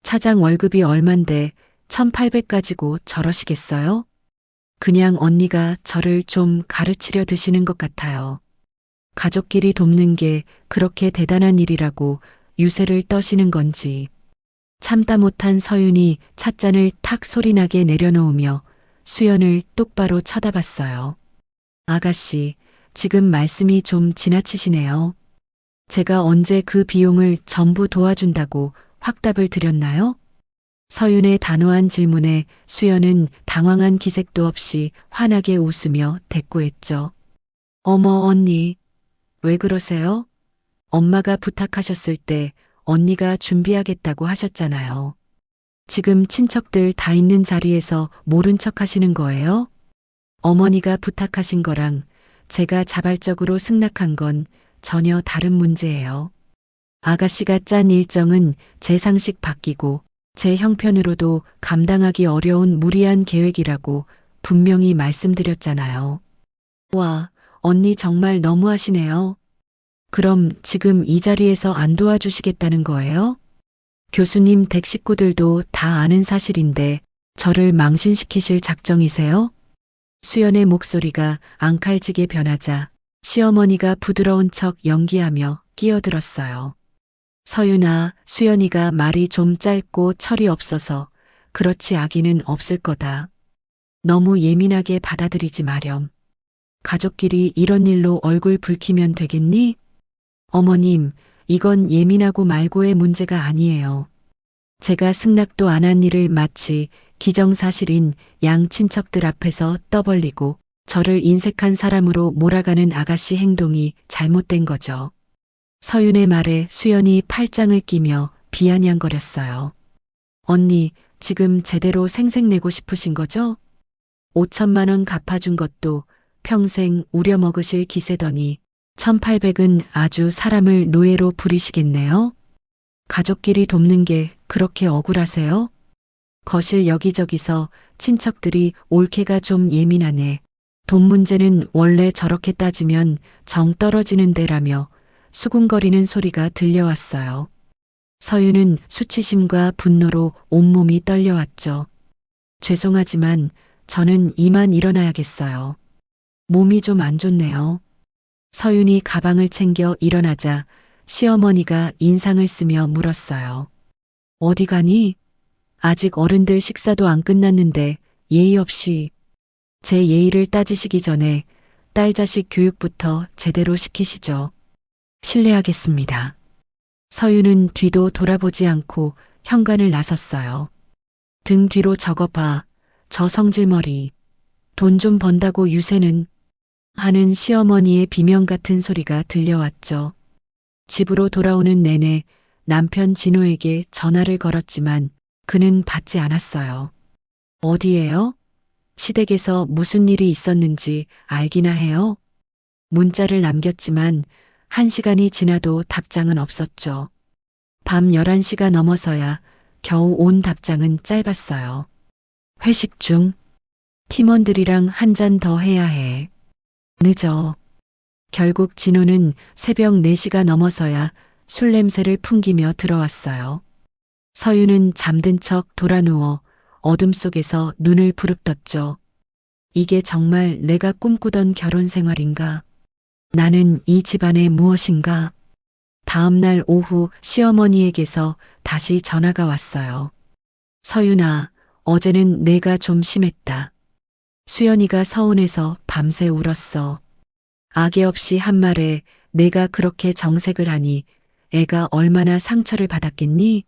차장 월급이 얼만데 1,800 가지고 저러시겠어요? 그냥 언니가 저를 좀 가르치려 드시는 것 같아요. 가족끼리 돕는 게 그렇게 대단한 일이라고 유세를 떠시는 건지. 참다 못한 서윤이 찻잔을 탁 소리나게 내려놓으며 수연을 똑바로 쳐다봤어요. 아가씨, 지금 말씀이 좀 지나치시네요. 제가 언제 그 비용을 전부 도와준다고 확답을 드렸나요? 서윤의 단호한 질문에 수연은 당황한 기색도 없이 환하게 웃으며 대꾸했죠. 어머, 언니, 왜 그러세요? 엄마가 부탁하셨을 때 언니가 준비하겠다고 하셨잖아요. 지금 친척들 다 있는 자리에서 모른 척 하시는 거예요? 어머니가 부탁하신 거랑 제가 자발적으로 승낙한 건 전혀 다른 문제예요. 아가씨가 짠 일정은 제 상식 바뀌고 제 형편으로도 감당하기 어려운 무리한 계획이라고 분명히 말씀드렸잖아요. 와, 언니 정말 너무하시네요. 그럼 지금 이 자리에서 안 도와주시겠다는 거예요? 교수님 댁 식구들도 다 아는 사실인데 저를 망신시키실 작정이세요? 수연의 목소리가 앙칼지게 변하자 시어머니가 부드러운 척 연기하며 끼어들었어요. 서윤아, 수연이가 말이 좀 짧고 철이 없어서 그렇지 아기는 없을 거다. 너무 예민하게 받아들이지 마렴. 가족끼리 이런 일로 얼굴 붉히면 되겠니? 어머님, 이건 예민하고 말고의 문제가 아니에요. 제가 승낙도 안 한 일을 마치 기정사실인 양 친척들 앞에서 떠벌리고 저를 인색한 사람으로 몰아가는 아가씨 행동이 잘못된 거죠. 서윤의 말에 수연이 팔짱을 끼며 비아냥거렸어요. 언니, 지금 제대로 생색내고 싶으신 거죠? 5천만 원 갚아준 것도 평생 우려먹으실 기세더니 1,800은 아주 사람을 노예로 부리시겠네요. 가족끼리 돕는 게 그렇게 억울하세요? 거실 여기저기서 친척들이 올케가 좀 예민하네. 돈 문제는 원래 저렇게 따지면 정 떨어지는 데라며 수군거리는 소리가 들려왔어요. 서윤은 수치심과 분노로 온몸이 떨려왔죠. 죄송하지만 저는 이만 일어나야겠어요. 몸이 좀 안 좋네요. 서윤이 가방을 챙겨 일어나자 시어머니가 인상을 쓰며 물었어요. 어디 가니? 아직 어른들 식사도 안 끝났는데 예의 없이. 제 예의를 따지시기 전에 딸 자식 교육부터 제대로 시키시죠. 실례하겠습니다. 서유는 뒤도 돌아보지 않고 현관을 나섰어요. 등 뒤로 적어봐. 저 성질머리. 돈 좀 번다고 유세는 하는 시어머니의 비명 같은 소리가 들려왔죠. 집으로 돌아오는 내내 남편 진호에게 전화를 걸었지만 그는 받지 않았어요. 어디에요? 시댁에서 무슨 일이 있었는지 알기나 해요? 문자를 남겼지만 1시간이 지나도 답장은 없었죠. 밤 11시가 넘어서야 겨우 온 답장은 짧았어요. 회식 중. 팀원들이랑 한 잔 더 해야 해. 늦어. 결국 진호는 새벽 4시가 넘어서야 술 냄새를 풍기며 들어왔어요. 서유는 잠든 척 돌아누워 어둠 속에서 눈을 부릅떴죠. 이게 정말 내가 꿈꾸던 결혼 생활인가? 나는 이 집안의 무엇인가? 다음 날 오후 시어머니에게서 다시 전화가 왔어요. 서윤아, 어제는 내가 좀 심했다. 수연이가 서운해서 밤새 울었어. 아기 없이 한 말에 내가 그렇게 정색을 하니 애가 얼마나 상처를 받았겠니?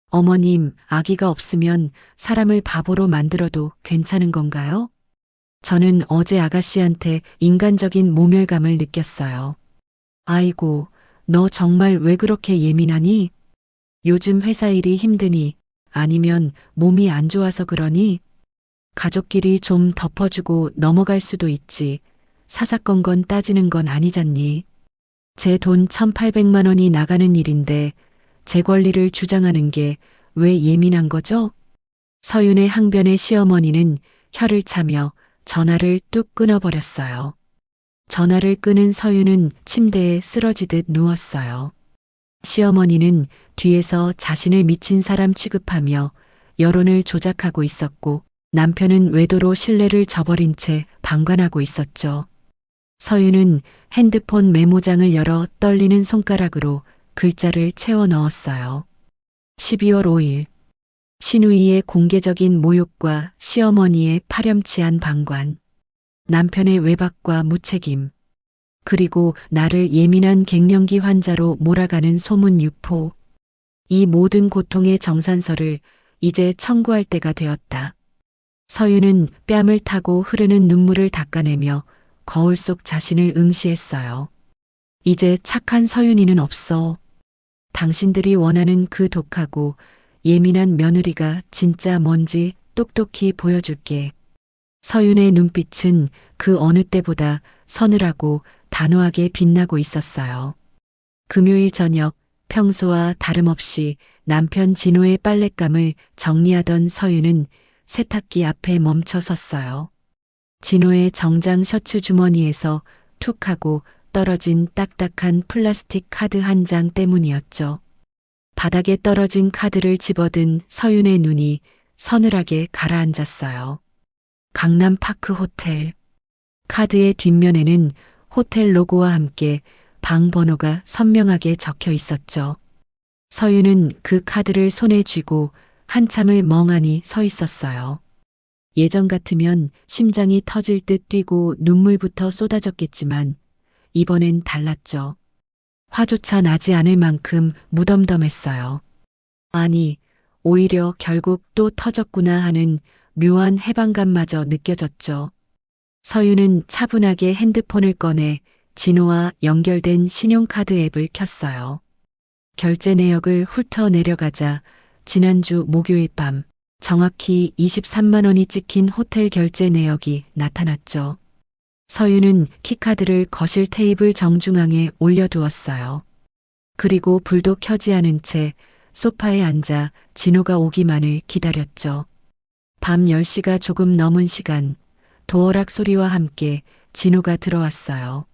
어머님, 아기가 없으면 사람을 바보로 만들어도 괜찮은 건가요? 저는 어제 아가씨한테 인간적인 모멸감을 느꼈어요. 아이고, 너 정말 왜 그렇게 예민하니? 요즘 회사 일이 힘드니? 아니면 몸이 안 좋아서 그러니? 가족끼리 좀 덮어주고 넘어갈 수도 있지. 사사건건 따지는 건 아니잖니. 제 돈 1,800만 원이 나가는 일인데 제 권리를 주장하는 게 왜 예민한 거죠? 서윤의 항변의 시어머니는 혀를 차며 전화를 뚝 끊어버렸어요. 전화를 끊은 서윤은 침대에 쓰러지듯 누웠어요. 시어머니는 뒤에서 자신을 미친 사람 취급하며 여론을 조작하고 있었고 남편은 외도로 신뢰를 저버린 채 방관하고 있었죠. 서윤은 핸드폰 메모장을 열어 떨리는 손가락으로 글자를 채워 넣었어요. 12월 5일. 시누이의 공개적인 모욕과 시어머니의 파렴치한 방관. 남편의 외박과 무책임. 그리고 나를 예민한 갱년기 환자로 몰아가는 소문 유포. 이 모든 고통의 정산서를 이제 청구할 때가 되었다. 서윤은 뺨을 타고 흐르는 눈물을 닦아내며 거울 속 자신을 응시했어요. 이제 착한 서윤이는 없어. 당신들이 원하는 그 독하고 예민한 며느리가 진짜 뭔지 똑똑히 보여줄게. 서윤의 눈빛은 그 어느 때보다 서늘하고 단호하게 빛나고 있었어요. 금요일 저녁 평소와 다름없이 남편 진호의 빨랫감을 정리하던 서윤은 세탁기 앞에 멈춰 섰어요. 진호의 정장 셔츠 주머니에서 툭 하고 떨어진 딱딱한 플라스틱 카드 한 장 때문이었죠. 바닥에 떨어진 카드를 집어든 서윤의 눈이 서늘하게 가라앉았어요. 강남파크 호텔. 카드의 뒷면에는 호텔 로고와 함께 방 번호가 선명하게 적혀 있었죠. 서윤은 그 카드를 손에 쥐고 한참을 멍하니 서 있었어요. 예전 같으면 심장이 터질 듯 뛰고 눈물부터 쏟아졌겠지만 이번엔 달랐죠. 화조차 나지 않을 만큼 무덤덤했어요. 아니, 오히려 결국 또 터졌구나 하는 묘한 해방감마저 느껴졌죠. 서윤은 차분하게 핸드폰을 꺼내 진호와 연결된 신용카드 앱을 켰어요. 결제 내역을 훑어 내려가자 지난주 목요일 밤 정확히 23만 원이 찍힌 호텔 결제 내역이 나타났죠. 서윤은 키카드를 거실 테이블 정중앙에 올려두었어요. 그리고 불도 켜지 않은 채 소파에 앉아 진호가 오기만을 기다렸죠. 밤 10시가 조금 넘은 시간, 도어락 소리와 함께 진호가 들어왔어요.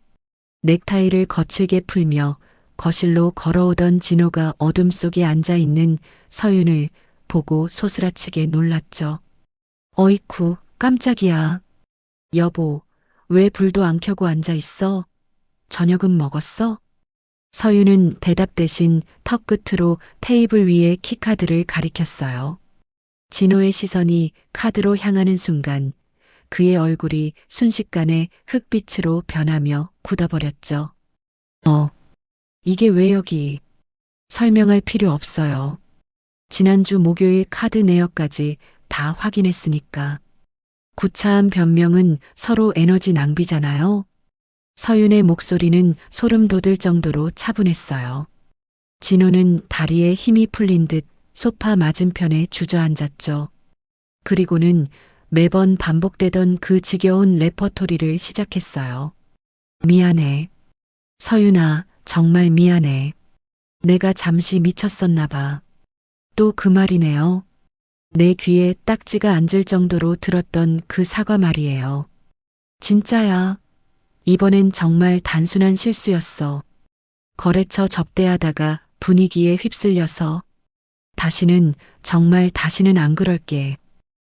넥타이를 거칠게 풀며 거실로 걸어오던 진호가 어둠 속에 앉아 있는 서윤을 보고 소스라치게 놀랐죠. 어이쿠, 깜짝이야. 여보, 왜 불도 안 켜고 앉아 있어? 저녁은 먹었어? 서윤은 대답 대신 턱 끝으로 테이블 위에 키카드를 가리켰어요. 진호의 시선이 카드로 향하는 순간 그의 얼굴이 순식간에 흑빛으로 변하며 굳어버렸죠. 이게 왜 여기? 설명할 필요 없어요. 지난주 목요일 카드 내역까지 다 확인했으니까. 구차한 변명은 서로 에너지 낭비잖아요. 서윤의 목소리는 소름 돋을 정도로 차분했어요. 진호는 다리에 힘이 풀린 듯 소파 맞은편에 주저앉았죠. 그리고는 매번 반복되던 그 지겨운 레퍼토리를 시작했어요. 미안해. 서윤아, 정말 미안해. 내가 잠시 미쳤었나 봐. 또 그 말이네요. 내 귀에 딱지가 앉을 정도로 들었던 그 사과 말이에요. 진짜야. 이번엔 정말 단순한 실수였어. 거래처 접대하다가 분위기에 휩쓸려서. 정말 다시는 안 그럴게.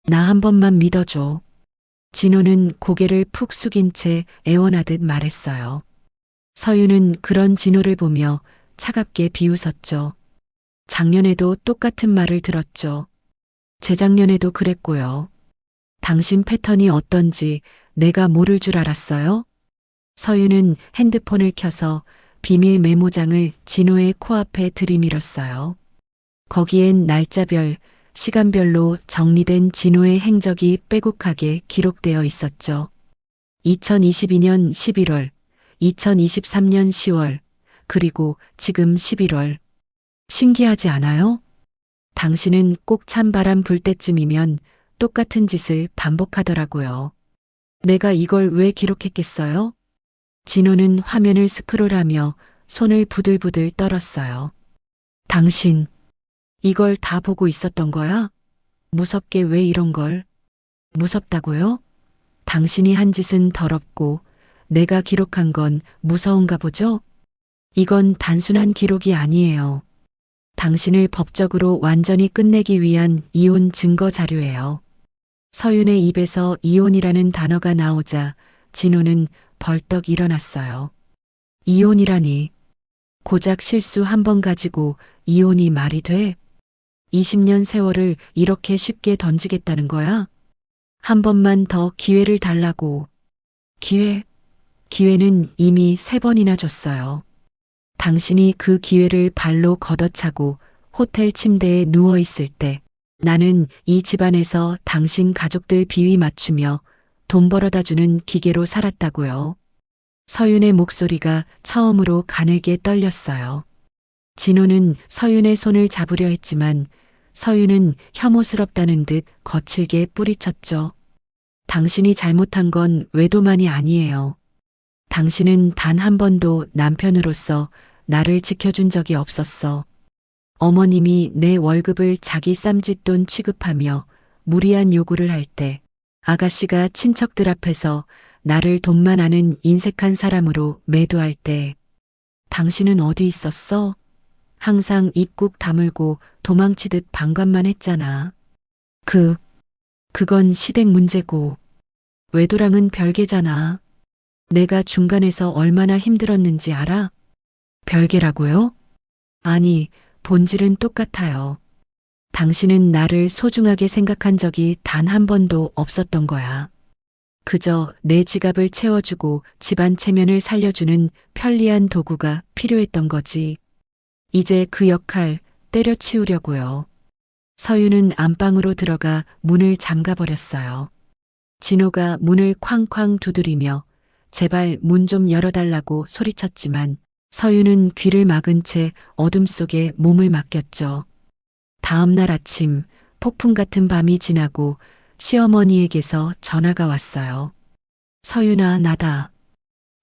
나 한 번만 믿어줘. 진호는 고개를 푹 숙인 채 애원하듯 말했어요. 서윤은 그런 진호를 보며 차갑게 비웃었죠. 작년에도 똑같은 말을 들었죠. 재작년에도 그랬고요. 당신 패턴이 어떤지 내가 모를 줄 알았어요? 서윤은 핸드폰을 켜서 비밀 메모장을 진호의 코앞에 들이밀었어요. 거기엔 날짜별, 시간별로 정리된 진호의 행적이 빼곡하게 기록되어 있었죠. 2022년 11월, 2023년 10월, 그리고 지금 11월. 신기하지 않아요? 당신은 꼭 찬바람 불 때쯤이면 똑같은 짓을 반복하더라고요. 내가 이걸 왜 기록했겠어요? 진호는 화면을 스크롤하며 손을 부들부들 떨었어요. 당신, 이걸 다 보고 있었던 거야? 무섭게 왜 이런 걸? 무섭다고요? 당신이 한 짓은 더럽고 내가 기록한 건 무서운가 보죠? 이건 단순한 기록이 아니에요. 당신을 법적으로 완전히 끝내기 위한 이혼 증거 자료예요. 서윤의 입에서 이혼이라는 단어가 나오자 진호는 벌떡 일어났어요. 이혼이라니. 고작 실수 한 번 가지고 이혼이 말이 돼? 20년 세월을 이렇게 쉽게 던지겠다는 거야? 한 번만 더 기회를 달라고. 기회는 이미 3번이나 줬어요. 당신이 그 기회를 발로 걷어차고 호텔 침대에 누워 있을 때 나는 이 집안에서 당신 가족들 비위 맞추며 돈 벌어다 주는 기계로 살았다고요. 서윤의 목소리가 처음으로 가늘게 떨렸어요. 진호는 서윤의 손을 잡으려 했지만 서윤은 혐오스럽다는 듯 거칠게 뿌리쳤죠. 당신이 잘못한 건 외도만이 아니에요. 당신은 단 한 번도 남편으로서 나를 지켜준 적이 없었어. 어머님이 내 월급을 자기 쌈짓돈 취급하며 무리한 요구를 할 때 아가씨가 친척들 앞에서 나를 돈만 아는 인색한 사람으로 매도할 때 당신은 어디 있었어? 항상 입국 다물고 도망치듯 방관만 했잖아. 그건 시댁 문제고 외도랑은 별개잖아. 내가 중간에서 얼마나 힘들었는지 알아? 별개라고요? 아니, 본질은 똑같아요. 당신은 나를 소중하게 생각한 적이 단 한 번도 없었던 거야. 그저 내 지갑을 채워주고 집안 체면을 살려주는 편리한 도구가 필요했던 거지. 이제 그 역할 때려치우려고요. 서윤은 안방으로 들어가 문을 잠가버렸어요. 진호가 문을 쾅쾅 두드리며 제발 문 좀 열어달라고 소리쳤지만 서윤은 귀를 막은 채 어둠 속에 몸을 맡겼죠. 다음 날 아침 폭풍 같은 밤이 지나고 시어머니에게서 전화가 왔어요. 서윤아, 나다.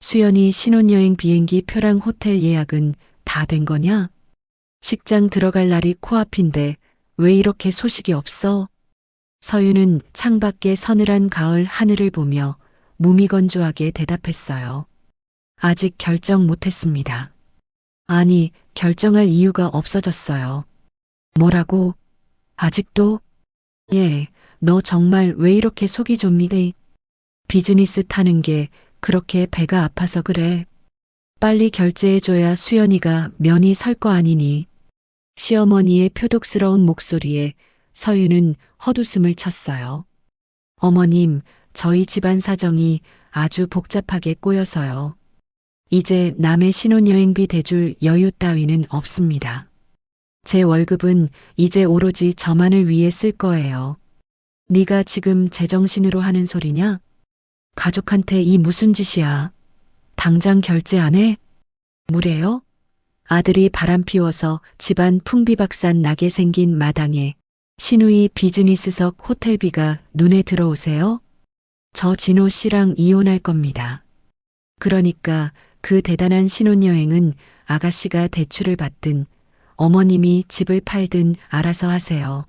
수연이 신혼여행 비행기 표랑 호텔 예약은 다 된 거냐? 식장 들어갈 날이 코앞인데 왜 이렇게 소식이 없어? 서윤은 창밖에 서늘한 가을 하늘을 보며 무미건조하게 대답했어요. 아직 결정 못했습니다. 아니, 결정할 이유가 없어졌어요. 뭐라고? 아직도? 예, 너 정말 왜 이렇게 속이 좀 미대? 비즈니스 타는 게 그렇게 배가 아파서 그래. 빨리 결제해줘야 수연이가 면이 설 거 아니니. 시어머니의 표독스러운 목소리에 서윤은 헛웃음을 쳤어요. 어머님, 저희 집안 사정이 아주 복잡하게 꼬여서요. 이제 남의 신혼여행비 대줄 여유 따위는 없습니다. 제 월급은 이제 오로지 저만을 위해 쓸 거예요. 네가 지금 제정신으로 하는 소리냐? 가족한테 이 무슨 짓이야? 당장 결제 안 해? 무례요? 아들이 바람 피워서 집안 풍비박산 나게 생긴 마당에 신우이 비즈니스석 호텔비가 눈에 들어오세요? 저 진호 씨랑 이혼할 겁니다. 그러니까 그 대단한 신혼여행은 아가씨가 대출을 받든 어머님이 집을 팔든 알아서 하세요.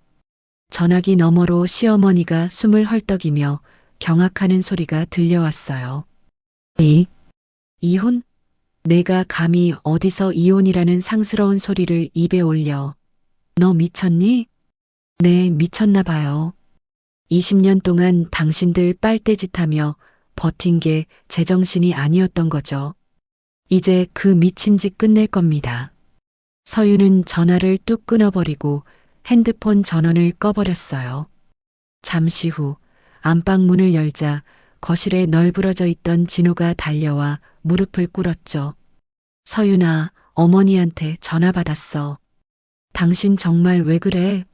전화기 너머로 시어머니가 숨을 헐떡이며 경악하는 소리가 들려왔어요. 이혼? 내가 감히 어디서 이혼이라는 상스러운 소리를 입에 올려. 너 미쳤니? 네, 미쳤나 봐요. 20년 동안 당신들 빨대짓하며 버틴 게 제정신이 아니었던 거죠. 이제 그 미친 짓 끝낼 겁니다. 서윤은 전화를 뚝 끊어버리고 핸드폰 전원을 꺼버렸어요. 잠시 후 안방 문을 열자 거실에 널브러져 있던 진호가 달려와 무릎을 꿇었죠. 서윤아, 어머니한테 전화 받았어. 당신 정말 왜 그래?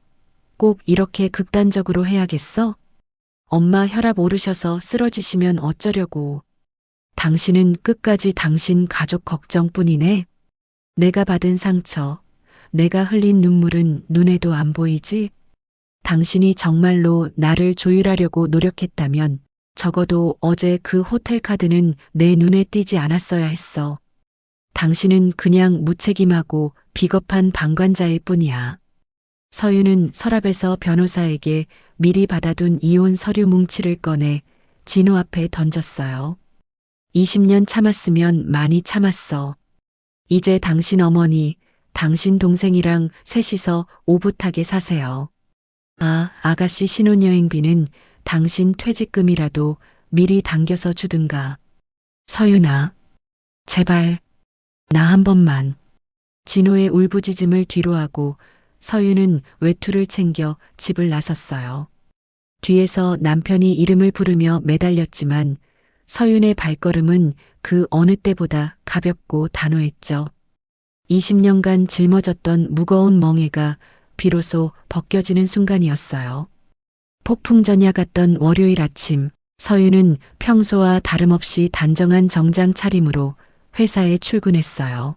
꼭 이렇게 극단적으로 해야겠어? 엄마 혈압 오르셔서 쓰러지시면 어쩌려고. 당신은 끝까지 당신 가족 걱정뿐이네. 내가 받은 상처, 내가 흘린 눈물은 눈에도 안 보이지? 당신이 정말로 나를 조율하려고 노력했다면 적어도 어제 그 호텔 카드는 내 눈에 띄지 않았어야 했어. 당신은 그냥 무책임하고 비겁한 방관자일 뿐이야. 서윤은 서랍에서 변호사에게 미리 받아둔 이혼 서류 뭉치를 꺼내 진호 앞에 던졌어요. 20년 참았으면 많이 참았어. 이제 당신 어머니, 당신 동생이랑 셋이서 오붓하게 사세요. 아, 아가씨 신혼여행비는 당신 퇴직금이라도 미리 당겨서 주든가. 서윤아, 제발, 나 한 번만. 진호의 울부짖음을 뒤로하고 서윤은 외투를 챙겨 집을 나섰어요. 뒤에서 남편이 이름을 부르며 매달렸지만 서윤의 발걸음은 그 어느 때보다 가볍고 단호했죠. 20년간 짊어졌던 무거운 멍에가 비로소 벗겨지는 순간이었어요. 폭풍전야 같던 월요일 아침, 서윤은 평소와 다름없이 단정한 정장 차림으로 회사에 출근했어요.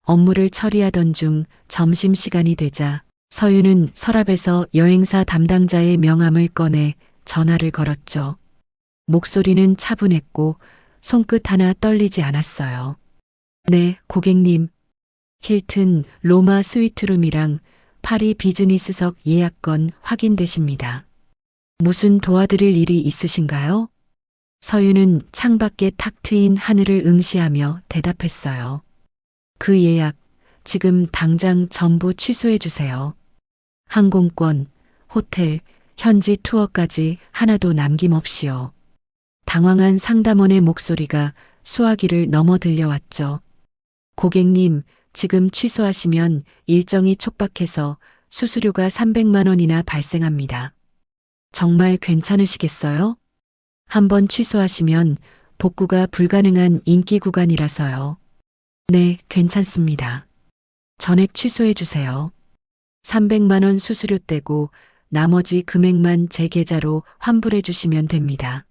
업무를 처리하던 중 점심시간이 되자 서윤은 서랍에서 여행사 담당자의 명함을 꺼내 전화를 걸었죠. 목소리는 차분했고 손끝 하나 떨리지 않았어요. 네, 고객님. 힐튼 로마 스위트룸이랑 파리 비즈니스석 예약건 확인되십니다. 무슨 도와드릴 일이 있으신가요? 서윤은 창밖에 탁 트인 하늘을 응시하며 대답했어요. 그 예약 지금 당장 전부 취소해 주세요. 항공권, 호텔, 현지 투어까지 하나도 남김없이요. 당황한 상담원의 목소리가 수화기를 넘어 들려왔죠. 고객님, 지금 취소하시면 일정이 촉박해서 수수료가 300만 원이나 발생합니다. 정말 괜찮으시겠어요? 한번 취소하시면 복구가 불가능한 인기 구간이라서요. 네, 괜찮습니다. 전액 취소해 주세요. 300만 원 수수료 떼고 나머지 금액만 제 계좌로 환불해 주시면 됩니다.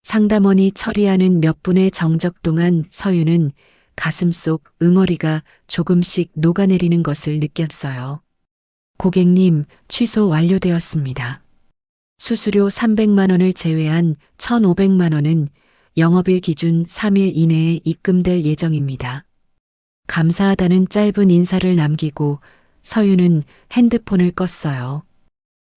상담원이 처리하는 몇 분의 정적 동안 서윤은 가슴속 응어리가 조금씩 녹아내리는 것을 느꼈어요. 고객님, 취소 완료되었습니다. 수수료 300만 원을 제외한 1,500만 원은 영업일 기준 3일 이내에 입금될 예정입니다. 감사하다는 짧은 인사를 남기고 서윤은 핸드폰을 껐어요.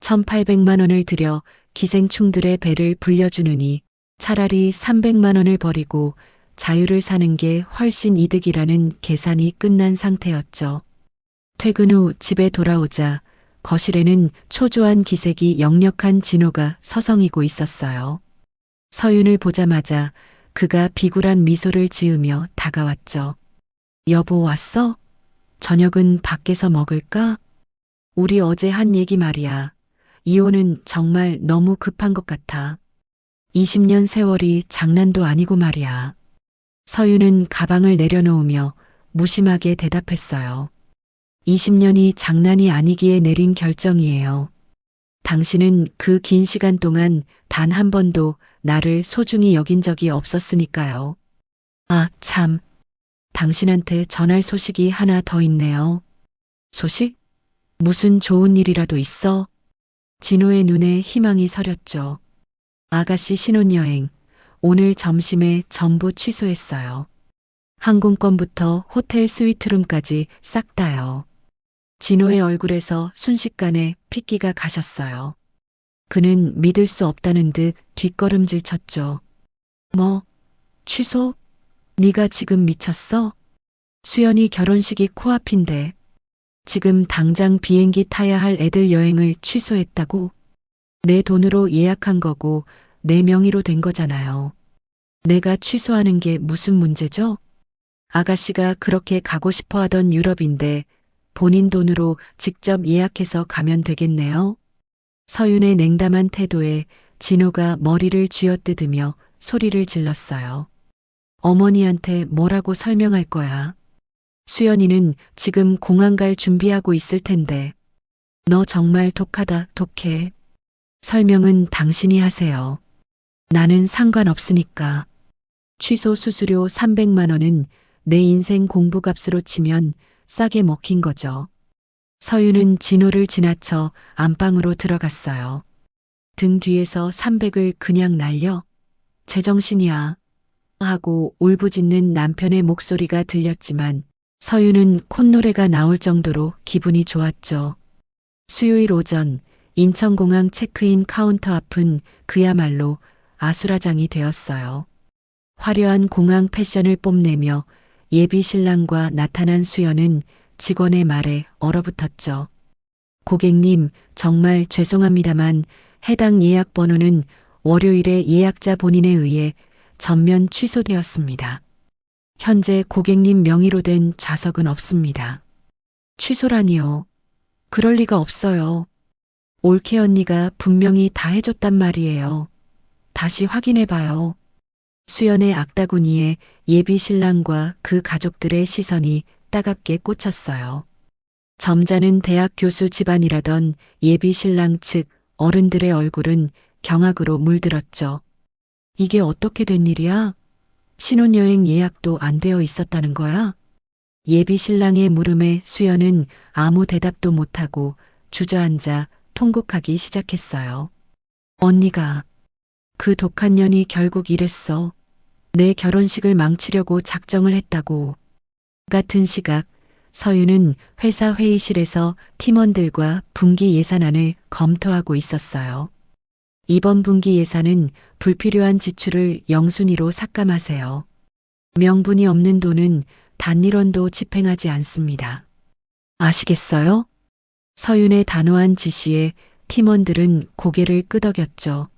1,800만 원을 들여 기생충들의 배를 불려주느니 차라리 300만 원을 버리고 자유를 사는 게 훨씬 이득이라는 계산이 끝난 상태였죠. 퇴근 후 집에 돌아오자 거실에는 초조한 기색이 역력한 진호가 서성이고 있었어요. 서윤을 보자마자 그가 비굴한 미소를 지으며 다가왔죠. 여보 왔어? 저녁은 밖에서 먹을까? 우리 어제 한 얘기 말이야. 이혼은 정말 너무 급한 것 같아. 20년 세월이 장난도 아니고 말이야. 서유는 가방을 내려놓으며 무심하게 대답했어요. 20년이 장난이 아니기에 내린 결정이에요. 당신은 그 긴 시간 동안 단 한 번도 나를 소중히 여긴 적이 없었으니까요. 아, 참. 당신한테 전할 소식이 하나 더 있네요. 소식? 무슨 좋은 일이라도 있어? 진호의 눈에 희망이 서렸죠. 아가씨 신혼여행, 오늘 점심에 전부 취소했어요. 항공권부터 호텔 스위트룸까지 싹 다요. 진호의 얼굴에서 순식간에 핏기가 가셨어요. 그는 믿을 수 없다는 듯 뒷걸음질 쳤죠. 뭐? 취소? 네가 지금 미쳤어? 수연이 결혼식이 코앞인데 지금 당장 비행기 타야 할 애들 여행을 취소했다고? 내 돈으로 예약한 거고 내 명의로 된 거잖아요. 내가 취소하는 게 무슨 문제죠? 아가씨가 그렇게 가고 싶어 하던 유럽인데 본인 돈으로 직접 예약해서 가면 되겠네요. 서윤의 냉담한 태도에 진호가 머리를 쥐어뜯으며 소리를 질렀어요. 어머니한테 뭐라고 설명할 거야? 수연이는 지금 공항 갈 준비하고 있을 텐데. 너 정말 독하다, 독해. 설명은 당신이 하세요. 나는 상관없으니까. 취소 수수료 300만 원은 내 인생 공부값으로 치면 싸게 먹힌 거죠. 서유는 진호를 지나쳐 안방으로 들어갔어요. 등 뒤에서 300을 그냥 날려? 제정신이야. 하고 울부짖는 남편의 목소리가 들렸지만 서유는 콧노래가 나올 정도로 기분이 좋았죠. 수요일 오전 인천공항 체크인 카운터 앞은 그야말로 아수라장이 되었어요. 화려한 공항 패션을 뽐내며 예비 신랑과 나타난 수연은 직원의 말에 얼어붙었죠. 고객님, 정말 죄송합니다만 해당 예약 번호는 월요일에 예약자 본인에 의해 전면 취소되었습니다. 현재 고객님 명의로 된 좌석은 없습니다. 취소라니요. 그럴 리가 없어요. 올케 언니가 분명히 다 해줬단 말이에요. 다시 확인해봐요. 수연의 악다구니에 예비 신랑과 그 가족들의 시선이 따갑게 꽂혔어요. 점잖은 대학 교수 집안이라던 예비 신랑 측 어른들의 얼굴은 경악으로 물들었죠. 이게 어떻게 된 일이야? 신혼여행 예약도 안 되어 있었다는 거야? 예비 신랑의 물음에 수연은 아무 대답도 못하고 주저앉아 통곡하기 시작했어요. 언니가 그 독한 년이 결국 이랬어. 내 결혼식을 망치려고 작정을 했다고. 같은 시각 서유는 회사 회의실에서 팀원들과 분기 예산안을 검토하고 있었어요. 이번 분기 예산은 불필요한 지출을 영순위로 삭감하세요. 명분이 없는 돈은 단 1원도 집행하지 않습니다. 아시겠어요? 서윤의 단호한 지시에 팀원들은 고개를 끄덕였죠.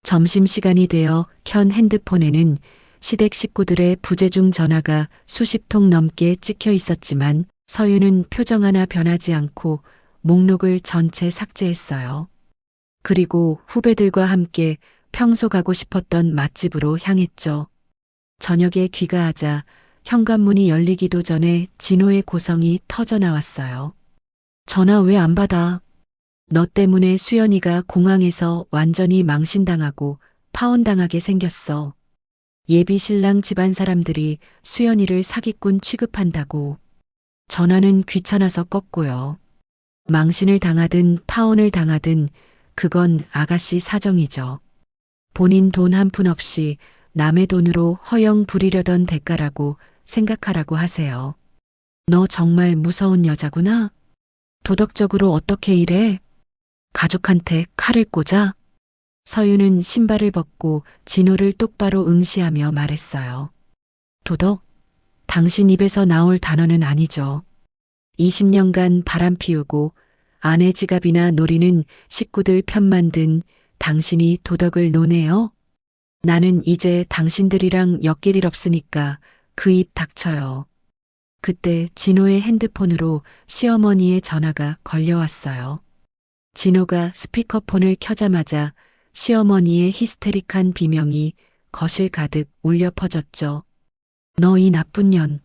점심시간이 되어 켠 핸드폰에는 시댁 식구들의 부재중 전화가 수십 통 넘게 찍혀 있었지만 서윤은 표정 하나 변하지 않고 목록을 전체 삭제했어요. 그리고 후배들과 함께 평소 가고 싶었던 맛집으로 향했죠. 저녁에 귀가하자 현관문이 열리기도 전에 진호의 고성이 터져 나왔어요. 전화 왜 안 받아? 너 때문에 수연이가 공항에서 완전히 망신당하고 파혼당하게 생겼어. 예비 신랑 집안 사람들이 수연이를 사기꾼 취급한다고. 전화는 귀찮아서 껐고요. 망신을 당하든 파혼을 당하든 그건 아가씨 사정이죠. 본인 돈 한 푼 없이 남의 돈으로 허영 부리려던 대가라고 생각하라고 하세요. 너 정말 무서운 여자구나. 도덕적으로 어떻게 이래? 가족한테 칼을 꽂아? 서유는 신발을 벗고 진호를 똑바로 응시하며 말했어요. 도덕? 당신 입에서 나올 단어는 아니죠. 20년간 바람 피우고 아내 지갑이나 노리는 식구들 편만 든 당신이 도덕을 논해요? 나는 이제 당신들이랑 엮일 일 없으니까 그 입 닥쳐요. 그때 진호의 핸드폰으로 시어머니의 전화가 걸려왔어요. 진호가 스피커폰을 켜자마자 시어머니의 히스테릭한 비명이 거실 가득 울려 퍼졌죠. 너 이 나쁜 년.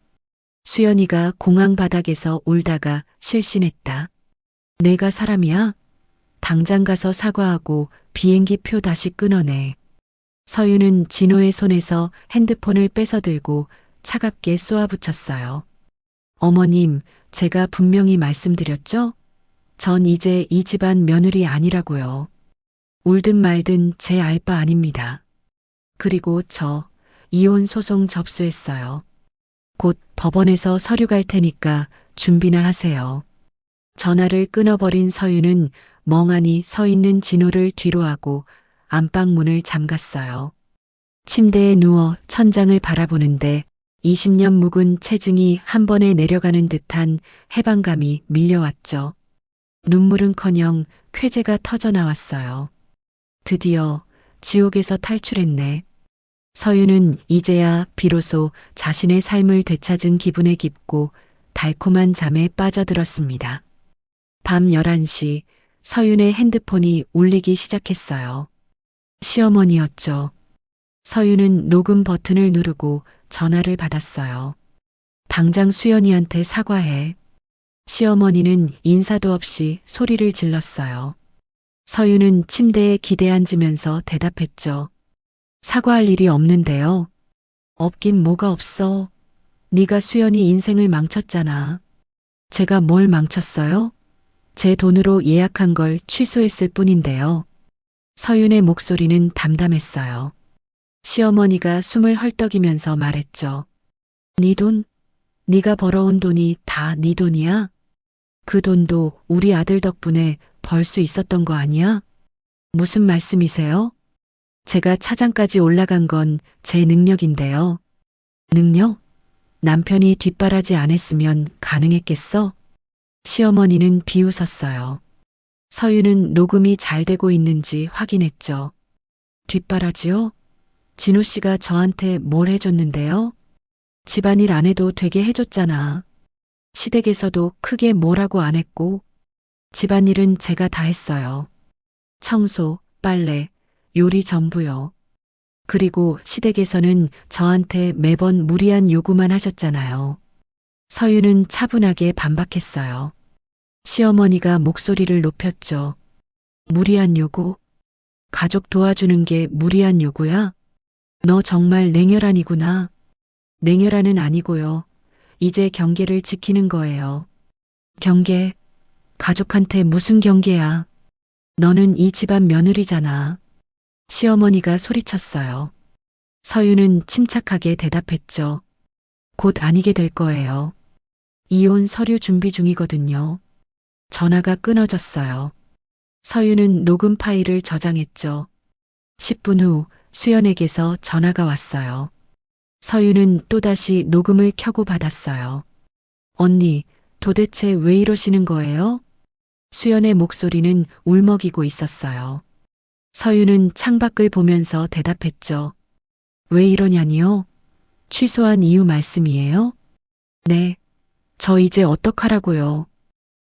수연이가 공항 바닥에서 울다가 실신했다. 내가 사람이야? 당장 가서 사과하고 비행기 표 다시 끊어내. 서윤은 진호의 손에서 핸드폰을 뺏어 들고 차갑게 쏘아붙였어요. 어머님, 제가 분명히 말씀드렸죠? 전 이제 이 집안 며느리 아니라고요. 울든 말든 제 알 바 아닙니다. 그리고 저 이혼 소송 접수했어요. 곧 법원에서 서류 갈 테니까 준비나 하세요. 전화를 끊어버린 서윤은 멍하니 서 있는 진호를 뒤로하고 안방 문을 잠갔어요. 침대에 누워 천장을 바라보는데 20년 묵은 체증이 한 번에 내려가는 듯한 해방감이 밀려왔죠. 눈물은커녕 쾌재가 터져 나왔어요. 드디어 지옥에서 탈출했네. 서윤은 이제야 비로소 자신의 삶을 되찾은 기분에 깊고 달콤한 잠에 빠져들었습니다. 밤 11시 서윤의 핸드폰이 울리기 시작했어요. 시어머니였죠. 서윤은 녹음 버튼을 누르고 전화를 받았어요. 당장 수연이한테 사과해. 시어머니는 인사도 없이 소리를 질렀어요. 서윤은 침대에 기대앉으면서 대답했죠. 사과할 일이 없는데요. 없긴 뭐가 없어. 네가 수연이 인생을 망쳤잖아. 제가 뭘 망쳤어요? 제 돈으로 예약한 걸 취소했을 뿐인데요. 서윤의 목소리는 담담했어요. 시어머니가 숨을 헐떡이면서 말했죠. 네 돈? 네가 벌어온 돈이 다 네 돈이야? 그 돈도 우리 아들 덕분에 벌 수 있었던 거 아니야? 무슨 말씀이세요? 제가 차장까지 올라간 건 제 능력인데요. 능력? 남편이 뒷바라지 안 했으면 가능했겠어? 시어머니는 비웃었어요. 서윤은 녹음이 잘 되고 있는지 확인했죠. 뒷바라지요? 진호 씨가 저한테 뭘 해줬는데요? 집안일 안 해도 되게 해줬잖아. 시댁에서도 크게 뭐라고 안 했고, 집안일은 제가 다 했어요. 청소, 빨래, 요리 전부요. 그리고 시댁에서는 저한테 매번 무리한 요구만 하셨잖아요. 서윤은 차분하게 반박했어요. 시어머니가 목소리를 높였죠. 무리한 요구? 가족 도와주는 게 무리한 요구야? 너 정말 냉혈한이구나. 냉혈한은 아니고요. 이제 경계를 지키는 거예요. 경계? 가족한테 무슨 경계야? 너는 이 집안 며느리잖아. 시어머니가 소리쳤어요. 서윤은 침착하게 대답했죠. 곧 아니게 될 거예요. 이혼 서류 준비 중이거든요. 전화가 끊어졌어요. 서윤은 녹음 파일을 저장했죠. 10분 후 수연에게서 전화가 왔어요. 서윤은 또다시 녹음을 켜고 받았어요. 언니, 도대체 왜 이러시는 거예요? 수연의 목소리는 울먹이고 있었어요. 서윤은 창밖을 보면서 대답했죠. 왜 이러냐니요? 취소한 이유 말씀이에요? 네. 저 이제 어떡하라고요?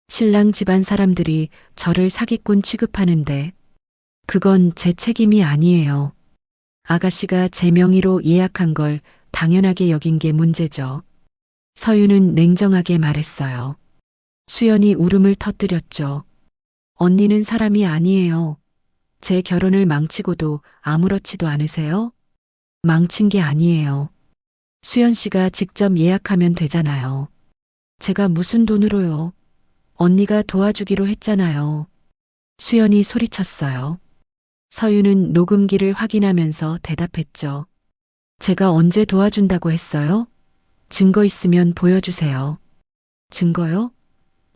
신랑 집안 사람들이 저를 사기꾼 취급하는데 그건 제 책임이 아니에요. 아가씨가 제 명의로 예약한 걸 당연하게 여긴 게 문제죠. 서윤은 냉정하게 말했어요. 수연이 울음을 터뜨렸죠. 언니는 사람이 아니에요. 제 결혼을 망치고도 아무렇지도 않으세요? 망친 게 아니에요. 수연 씨가 직접 예약하면 되잖아요. 제가 무슨 돈으로요? 언니가 도와주기로 했잖아요. 수연이 소리쳤어요. 서윤은 녹음기를 확인하면서 대답했죠. 제가 언제 도와준다고 했어요? 증거 있으면 보여주세요. 증거요?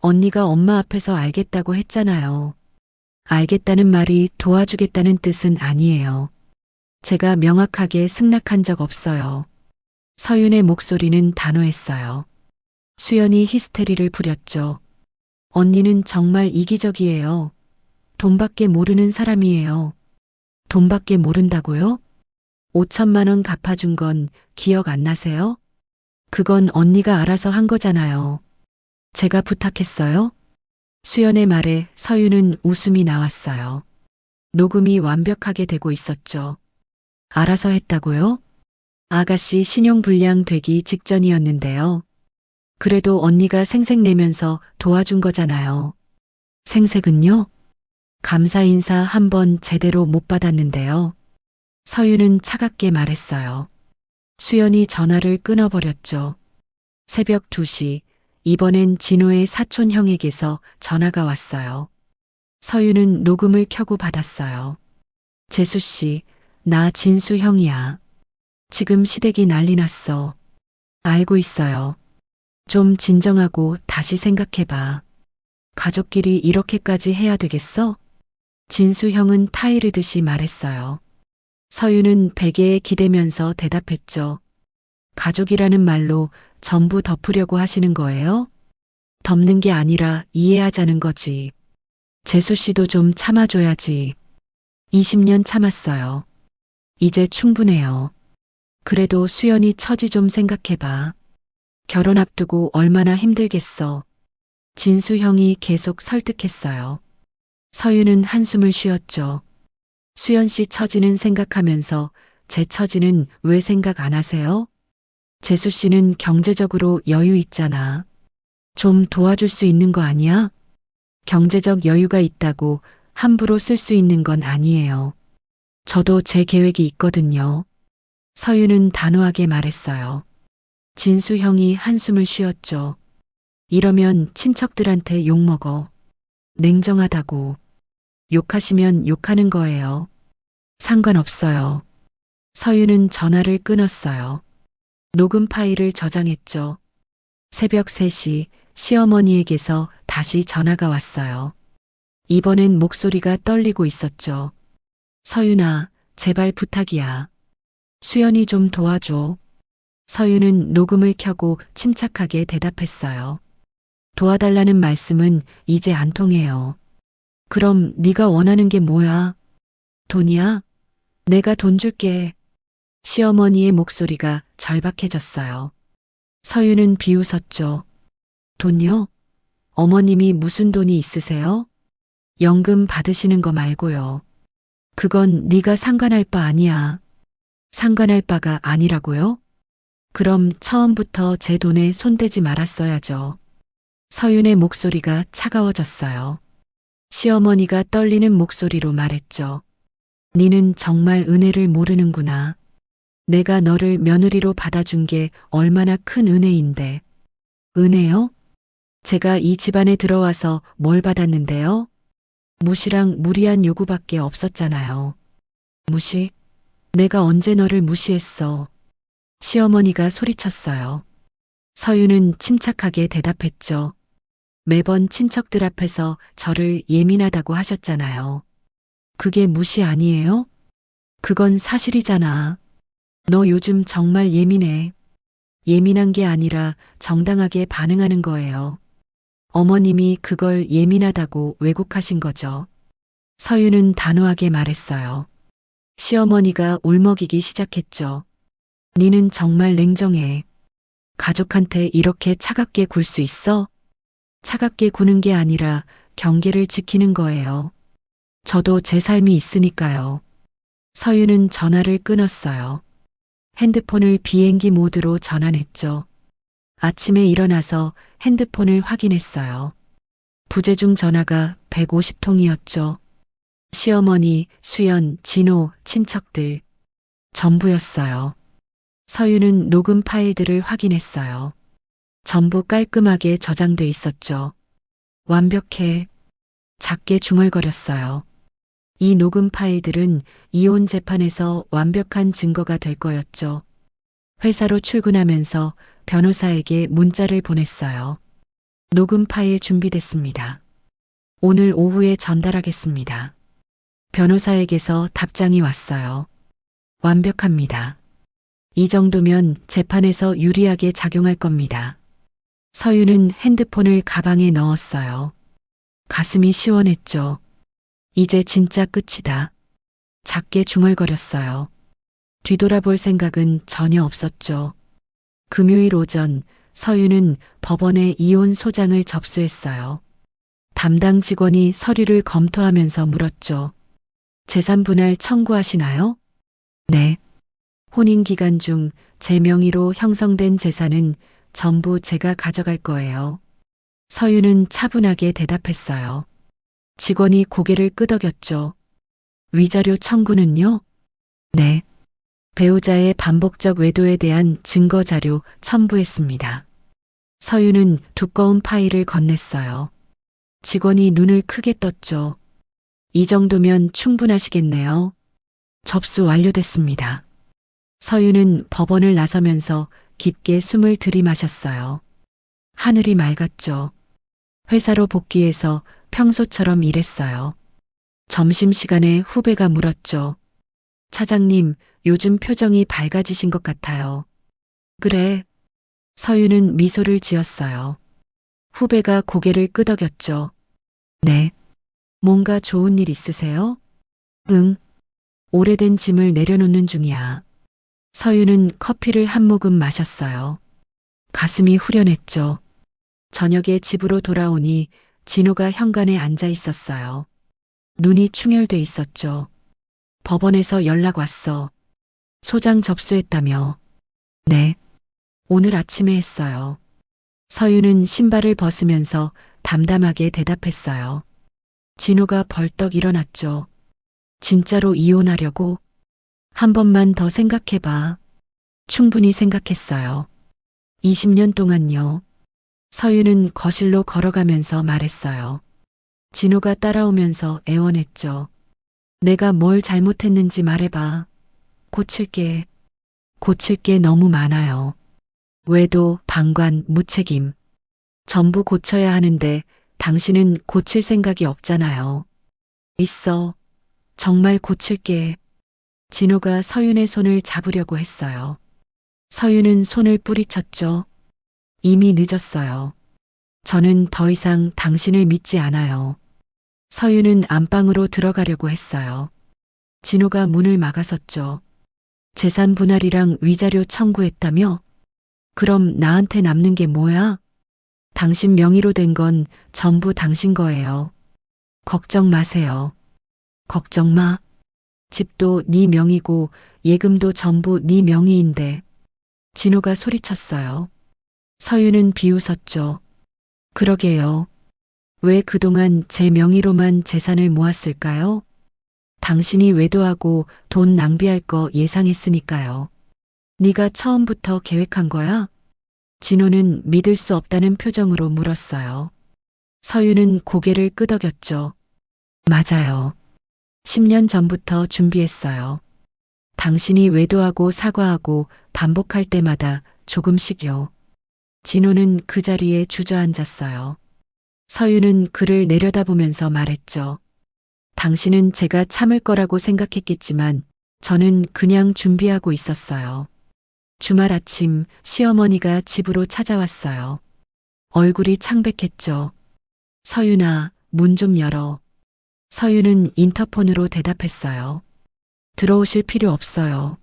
언니가 엄마 앞에서 알겠다고 했잖아요. 알겠다는 말이 도와주겠다는 뜻은 아니에요. 제가 명확하게 승낙한 적 없어요. 서윤의 목소리는 단호했어요. 수연이 히스테리를 부렸죠. 언니는 정말 이기적이에요. 돈밖에 모르는 사람이에요. 돈밖에 모른다고요? 5천만 원 갚아준 건 기억 안 나세요? 그건 언니가 알아서 한 거잖아요. 제가 부탁했어요? 수연의 말에 서유는 웃음이 나왔어요. 녹음이 완벽하게 되고 있었죠. 알아서 했다고요? 아가씨 신용불량 되기 직전이었는데요. 그래도 언니가 생색 내면서 도와준 거잖아요. 생색은요? 감사 인사 한 번 제대로 못 받았는데요. 서유는 차갑게 말했어요. 수연이 전화를 끊어버렸죠. 새벽 2시, 이번엔 진호의 사촌 형에게서 전화가 왔어요. 서유는 녹음을 켜고 받았어요. 재수 씨, 나 진수 형이야. 지금 시댁이 난리 났어. 알고 있어요. 좀 진정하고 다시 생각해봐. 가족끼리 이렇게까지 해야 되겠어? 진수 형은 타이르듯이 말했어요. 서유는 베개에 기대면서 대답했죠. 가족이라는 말로 전부 덮으려고 하시는 거예요? 덮는 게 아니라 이해하자는 거지. 재수 씨도 좀 참아줘야지. 20년 참았어요. 이제 충분해요. 그래도 수연이 처지 좀 생각해봐. 결혼 앞두고 얼마나 힘들겠어. 진수 형이 계속 설득했어요. 서유는 한숨을 쉬었죠. 수연 씨 처지는 생각하면서 제 처지는 왜 생각 안 하세요? 재수 씨는 경제적으로 여유 있잖아. 좀 도와줄 수 있는 거 아니야? 경제적 여유가 있다고 함부로 쓸 수 있는 건 아니에요. 저도 제 계획이 있거든요. 서유는 단호하게 말했어요. 진수 형이 한숨을 쉬었죠. 이러면 친척들한테 욕먹어. 냉정하다고. 욕하시면 욕하는 거예요. 상관없어요. 서유는 전화를 끊었어요. 녹음 파일을 저장했죠. 새벽 3시 시어머니에게서 다시 전화가 왔어요. 이번엔 목소리가 떨리고 있었죠. 서윤아, 제발 부탁이야. 수연이 좀 도와줘. 서윤은 녹음을 켜고 침착하게 대답했어요. 도와달라는 말씀은 이제 안 통해요. 그럼 네가 원하는 게 뭐야? 돈이야? 내가 돈 줄게. 시어머니의 목소리가 절박해졌어요. 서윤은 비웃었죠. 돈요? 어머님이 무슨 돈이 있으세요? 연금 받으시는 거 말고요. 그건 네가 상관할 바 아니야. 상관할 바가 아니라고요? 그럼 처음부터 제 돈에 손대지 말았어야죠. 서윤의 목소리가 차가워졌어요. 시어머니가 떨리는 목소리로 말했죠. 니는 정말 은혜를 모르는구나. 내가 너를 며느리로 받아준 게 얼마나 큰 은혜인데. 은혜요? 제가 이 집안에 들어와서 뭘 받았는데요? 무시랑 무리한 요구밖에 없었잖아요. 무시? 내가 언제 너를 무시했어? 시어머니가 소리쳤어요. 서유는 침착하게 대답했죠. 매번 친척들 앞에서 저를 예민하다고 하셨잖아요. 그게 무시 아니에요? 그건 사실이잖아. 너 요즘 정말 예민해. 예민한 게 아니라 정당하게 반응하는 거예요. 어머님이 그걸 예민하다고 왜곡하신 거죠. 서유는 단호하게 말했어요. 시어머니가 울먹이기 시작했죠. 니는 정말 냉정해. 가족한테 이렇게 차갑게 굴 수 있어? 차갑게 구는 게 아니라 경계를 지키는 거예요. 저도 제 삶이 있으니까요. 서유는 전화를 끊었어요. 핸드폰을 비행기 모드로 전환했죠. 아침에 일어나서 핸드폰을 확인했어요. 부재중 전화가 150통이었죠. 시어머니, 수연, 진호, 친척들. 전부였어요. 서유는 녹음 파일들을 확인했어요. 전부 깔끔하게 저장돼 있었죠. 완벽해. 작게 중얼거렸어요. 이 녹음 파일들은 이혼 재판에서 완벽한 증거가 될 거였죠. 회사로 출근하면서 변호사에게 문자를 보냈어요. 녹음 파일 준비됐습니다. 오늘 오후에 전달하겠습니다. 변호사에게서 답장이 왔어요. 완벽합니다. 이 정도면 재판에서 유리하게 작용할 겁니다. 서유는 핸드폰을 가방에 넣었어요. 가슴이 시원했죠. 이제 진짜 끝이다. 작게 중얼거렸어요. 뒤돌아볼 생각은 전혀 없었죠. 금요일 오전 서유는 법원에 이혼 소장을 접수했어요. 담당 직원이 서류를 검토하면서 물었죠. 재산 분할 청구하시나요? 네. 혼인 기간 중 제 명의로 형성된 재산은 전부 제가 가져갈 거예요. 서유는 차분하게 대답했어요. 직원이 고개를 끄덕였죠. 위자료 청구는요? 네. 배우자의 반복적 외도에 대한 증거 자료 첨부했습니다. 서유는 두꺼운 파일을 건넸어요. 직원이 눈을 크게 떴죠. 이 정도면 충분하시겠네요. 접수 완료됐습니다. 서유는 법원을 나서면서 깊게 숨을 들이마셨어요. 하늘이 맑았죠. 회사로 복귀해서 평소처럼 일했어요. 점심시간에 후배가 물었죠. 차장님, 요즘 표정이 밝아지신 것 같아요. 그래. 서유는 미소를 지었어요. 후배가 고개를 끄덕였죠. 네. 뭔가 좋은 일 있으세요? 응. 오래된 짐을 내려놓는 중이야. 서유는 커피를 한 모금 마셨어요. 가슴이 후련했죠. 저녁에 집으로 돌아오니 진호가 현관에 앉아 있었어요. 눈이 충혈돼 있었죠. 법원에서 연락 왔어. 소장 접수했다며. 네. 오늘 아침에 했어요. 서유는 신발을 벗으면서 담담하게 대답했어요. 진호가 벌떡 일어났죠. 진짜로 이혼하려고? 한 번만 더 생각해봐. 충분히 생각했어요. 20년 동안요. 서유는 거실로 걸어가면서 말했어요. 진호가 따라오면서 애원했죠. 내가 뭘 잘못했는지 말해봐. 고칠 게 너무 많아요. 외도, 방관, 무책임. 전부 고쳐야 하는데 당신은 고칠 생각이 없잖아요. 있어. 정말 고칠게. 진호가 서윤의 손을 잡으려고 했어요. 서윤은 손을 뿌리쳤죠. 이미 늦었어요. 저는 더 이상 당신을 믿지 않아요. 서윤은 안방으로 들어가려고 했어요. 진호가 문을 막아섰죠. 재산 분할이랑 위자료 청구했다며? 그럼 나한테 남는 게 뭐야? 당신 명의로 된 건 전부 당신 거예요. 걱정 마세요. 걱정 마. 집도 네 명의고 예금도 전부 네 명의인데. 진호가 소리쳤어요. 서유는 비웃었죠. 그러게요. 왜 그동안 제 명의로만 재산을 모았을까요? 당신이 외도하고 돈 낭비할 거 예상했으니까요. 네가 처음부터 계획한 거야? 진호는 믿을 수 없다는 표정으로 물었어요. 서유는 고개를 끄덕였죠. 맞아요. 10년 전부터 준비했어요. 당신이 외도하고 사과하고 반복할 때마다 조금씩요. 진호는 그 자리에 주저앉았어요. 서유는 그를 내려다보면서 말했죠. 당신은 제가 참을 거라고 생각했겠지만 저는 그냥 준비하고 있었어요. 주말 아침 시어머니가 집으로 찾아왔어요. 얼굴이 창백했죠. 서윤아, 문 좀 열어. 서윤은 인터폰으로 대답했어요. 들어오실 필요 없어요.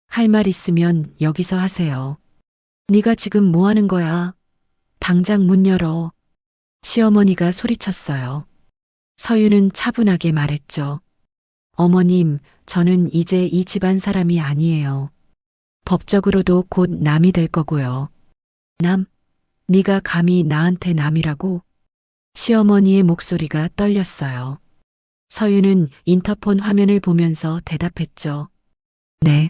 할 말 있으면 여기서 하세요. 네가 지금 뭐 하는 거야? 당장 문 열어. 시어머니가 소리쳤어요. 서윤은 차분하게 말했죠. 어머님, 저는 이제 이 집안 사람이 아니에요. 법적으로도 곧 남이 될 거고요. 남? 네가 감히 나한테 남이라고? 시어머니의 목소리가 떨렸어요. 서윤은 인터폰 화면을 보면서 대답했죠. 네.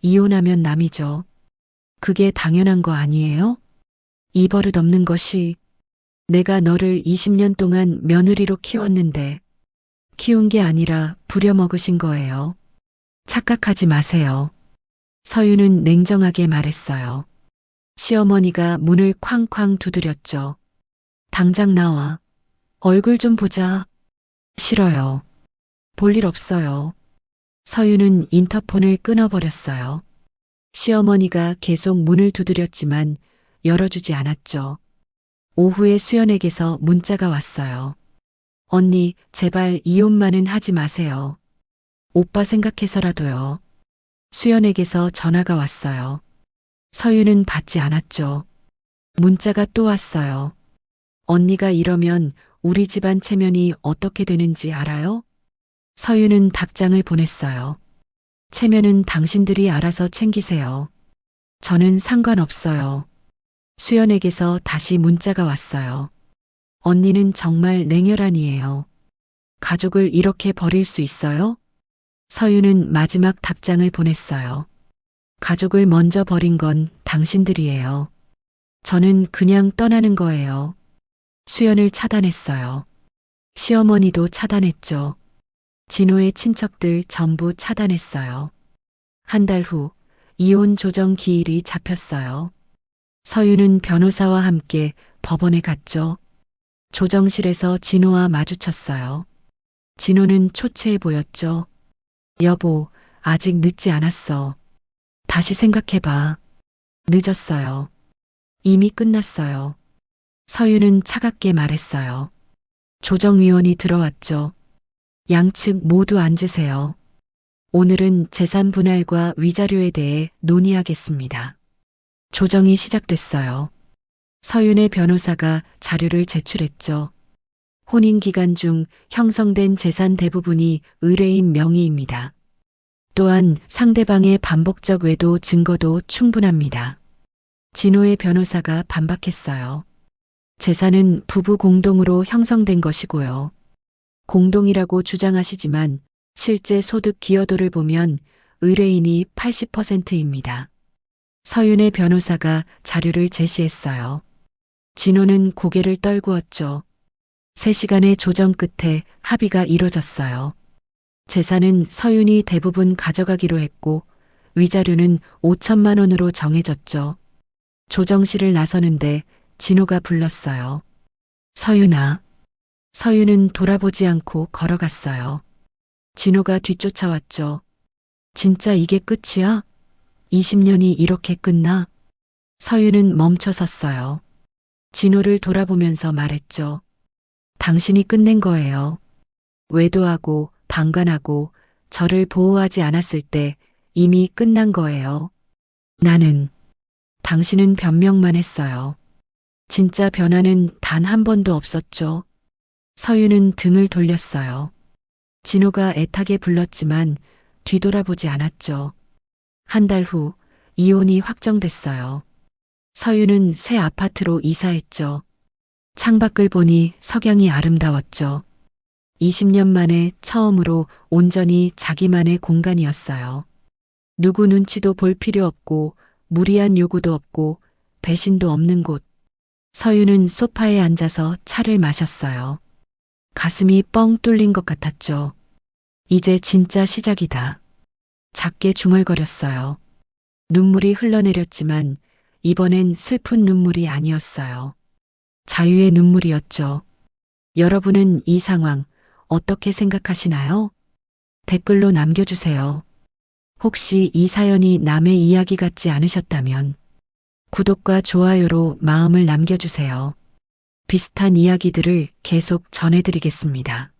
이혼하면 남이죠. 그게 당연한 거 아니에요? 이 버릇 없는 것이 내가 너를 20년 동안 며느리로 키웠는데 키운 게 아니라 부려먹으신 거예요. 착각하지 마세요. 서윤은 냉정하게 말했어요. 시어머니가 문을 쾅쾅 두드렸죠. 당장 나와. 얼굴 좀 보자. 싫어요. 볼 일 없어요. 서윤은 인터폰을 끊어버렸어요. 시어머니가 계속 문을 두드렸지만 열어주지 않았죠. 오후에 수연에게서 문자가 왔어요. 언니, 제발 이혼만은 하지 마세요. 오빠 생각해서라도요. 수연에게서 전화가 왔어요. 서윤은 받지 않았죠. 문자가 또 왔어요. 언니가 이러면 우리 집안 체면이 어떻게 되는지 알아요? 서윤은 답장을 보냈어요. 체면은 당신들이 알아서 챙기세요. 저는 상관없어요. 수연에게서 다시 문자가 왔어요. 언니는 정말 냉혈한이에요. 가족을 이렇게 버릴 수 있어요? 서윤은 마지막 답장을 보냈어요. 가족을 먼저 버린 건 당신들이에요. 저는 그냥 떠나는 거예요. 수연을 차단했어요. 시어머니도 차단했죠. 진호의 친척들 전부 차단했어요. 한 달 후 이혼 조정 기일이 잡혔어요. 서윤은 변호사와 함께 법원에 갔죠. 조정실에서 진호와 마주쳤어요. 진호는 초췌해 보였죠. 여보, 아직 늦지 않았어. 다시 생각해봐. 늦었어요. 이미 끝났어요. 서윤은 차갑게 말했어요. 조정위원이 들어왔죠. 양측 모두 앉으세요. 오늘은 재산 분할과 위자료에 대해 논의하겠습니다. 조정이 시작됐어요. 서윤의 변호사가 자료를 제출했죠. 혼인 기간 중 형성된 재산 대부분이 의뢰인 명의입니다. 또한 상대방의 반복적 외도 증거도 충분합니다. 진호의 변호사가 반박했어요. 재산은 부부 공동으로 형성된 것이고요. 공동이라고 주장하시지만 실제 소득 기여도를 보면 의뢰인이 80%입니다. 서윤의 변호사가 자료를 제시했어요. 진호는 고개를 떨구었죠. 3시간의 조정 끝에 합의가 이뤄졌어요. 재산은 서윤이 대부분 가져가기로 했고 위자료는 5천만 원으로 정해졌죠. 조정실을 나서는데 진호가 불렀어요. 서윤아. 서윤은 돌아보지 않고 걸어갔어요. 진호가 뒤쫓아왔죠. 진짜 이게 끝이야? 20년이 이렇게 끝나? 서윤은 멈춰 섰어요. 진호를 돌아보면서 말했죠. 당신이 끝낸 거예요. 외도하고 방관하고 저를 보호하지 않았을 때 이미 끝난 거예요. 나는, 당신은 변명만 했어요. 진짜 변화는 단 한 번도 없었죠. 서윤은 등을 돌렸어요. 진호가 애타게 불렀지만 뒤돌아보지 않았죠. 한 달 후 이혼이 확정됐어요. 서윤은 새 아파트로 이사했죠. 창밖을 보니 석양이 아름다웠죠. 20년 만에 처음으로 온전히 자기만의 공간이었어요. 누구 눈치도 볼 필요 없고 무리한 요구도 없고 배신도 없는 곳. 서윤은 소파에 앉아서 차를 마셨어요. 가슴이 뻥 뚫린 것 같았죠. 이제 진짜 시작이다. 작게 중얼거렸어요. 눈물이 흘러내렸지만 이번엔 슬픈 눈물이 아니었어요. 자유의 눈물이었죠. 여러분은 이 상황 어떻게 생각하시나요? 댓글로 남겨주세요. 혹시 이 사연이 남의 이야기 같지 않으셨다면 구독과 좋아요로 마음을 남겨주세요. 비슷한 이야기들을 계속 전해드리겠습니다.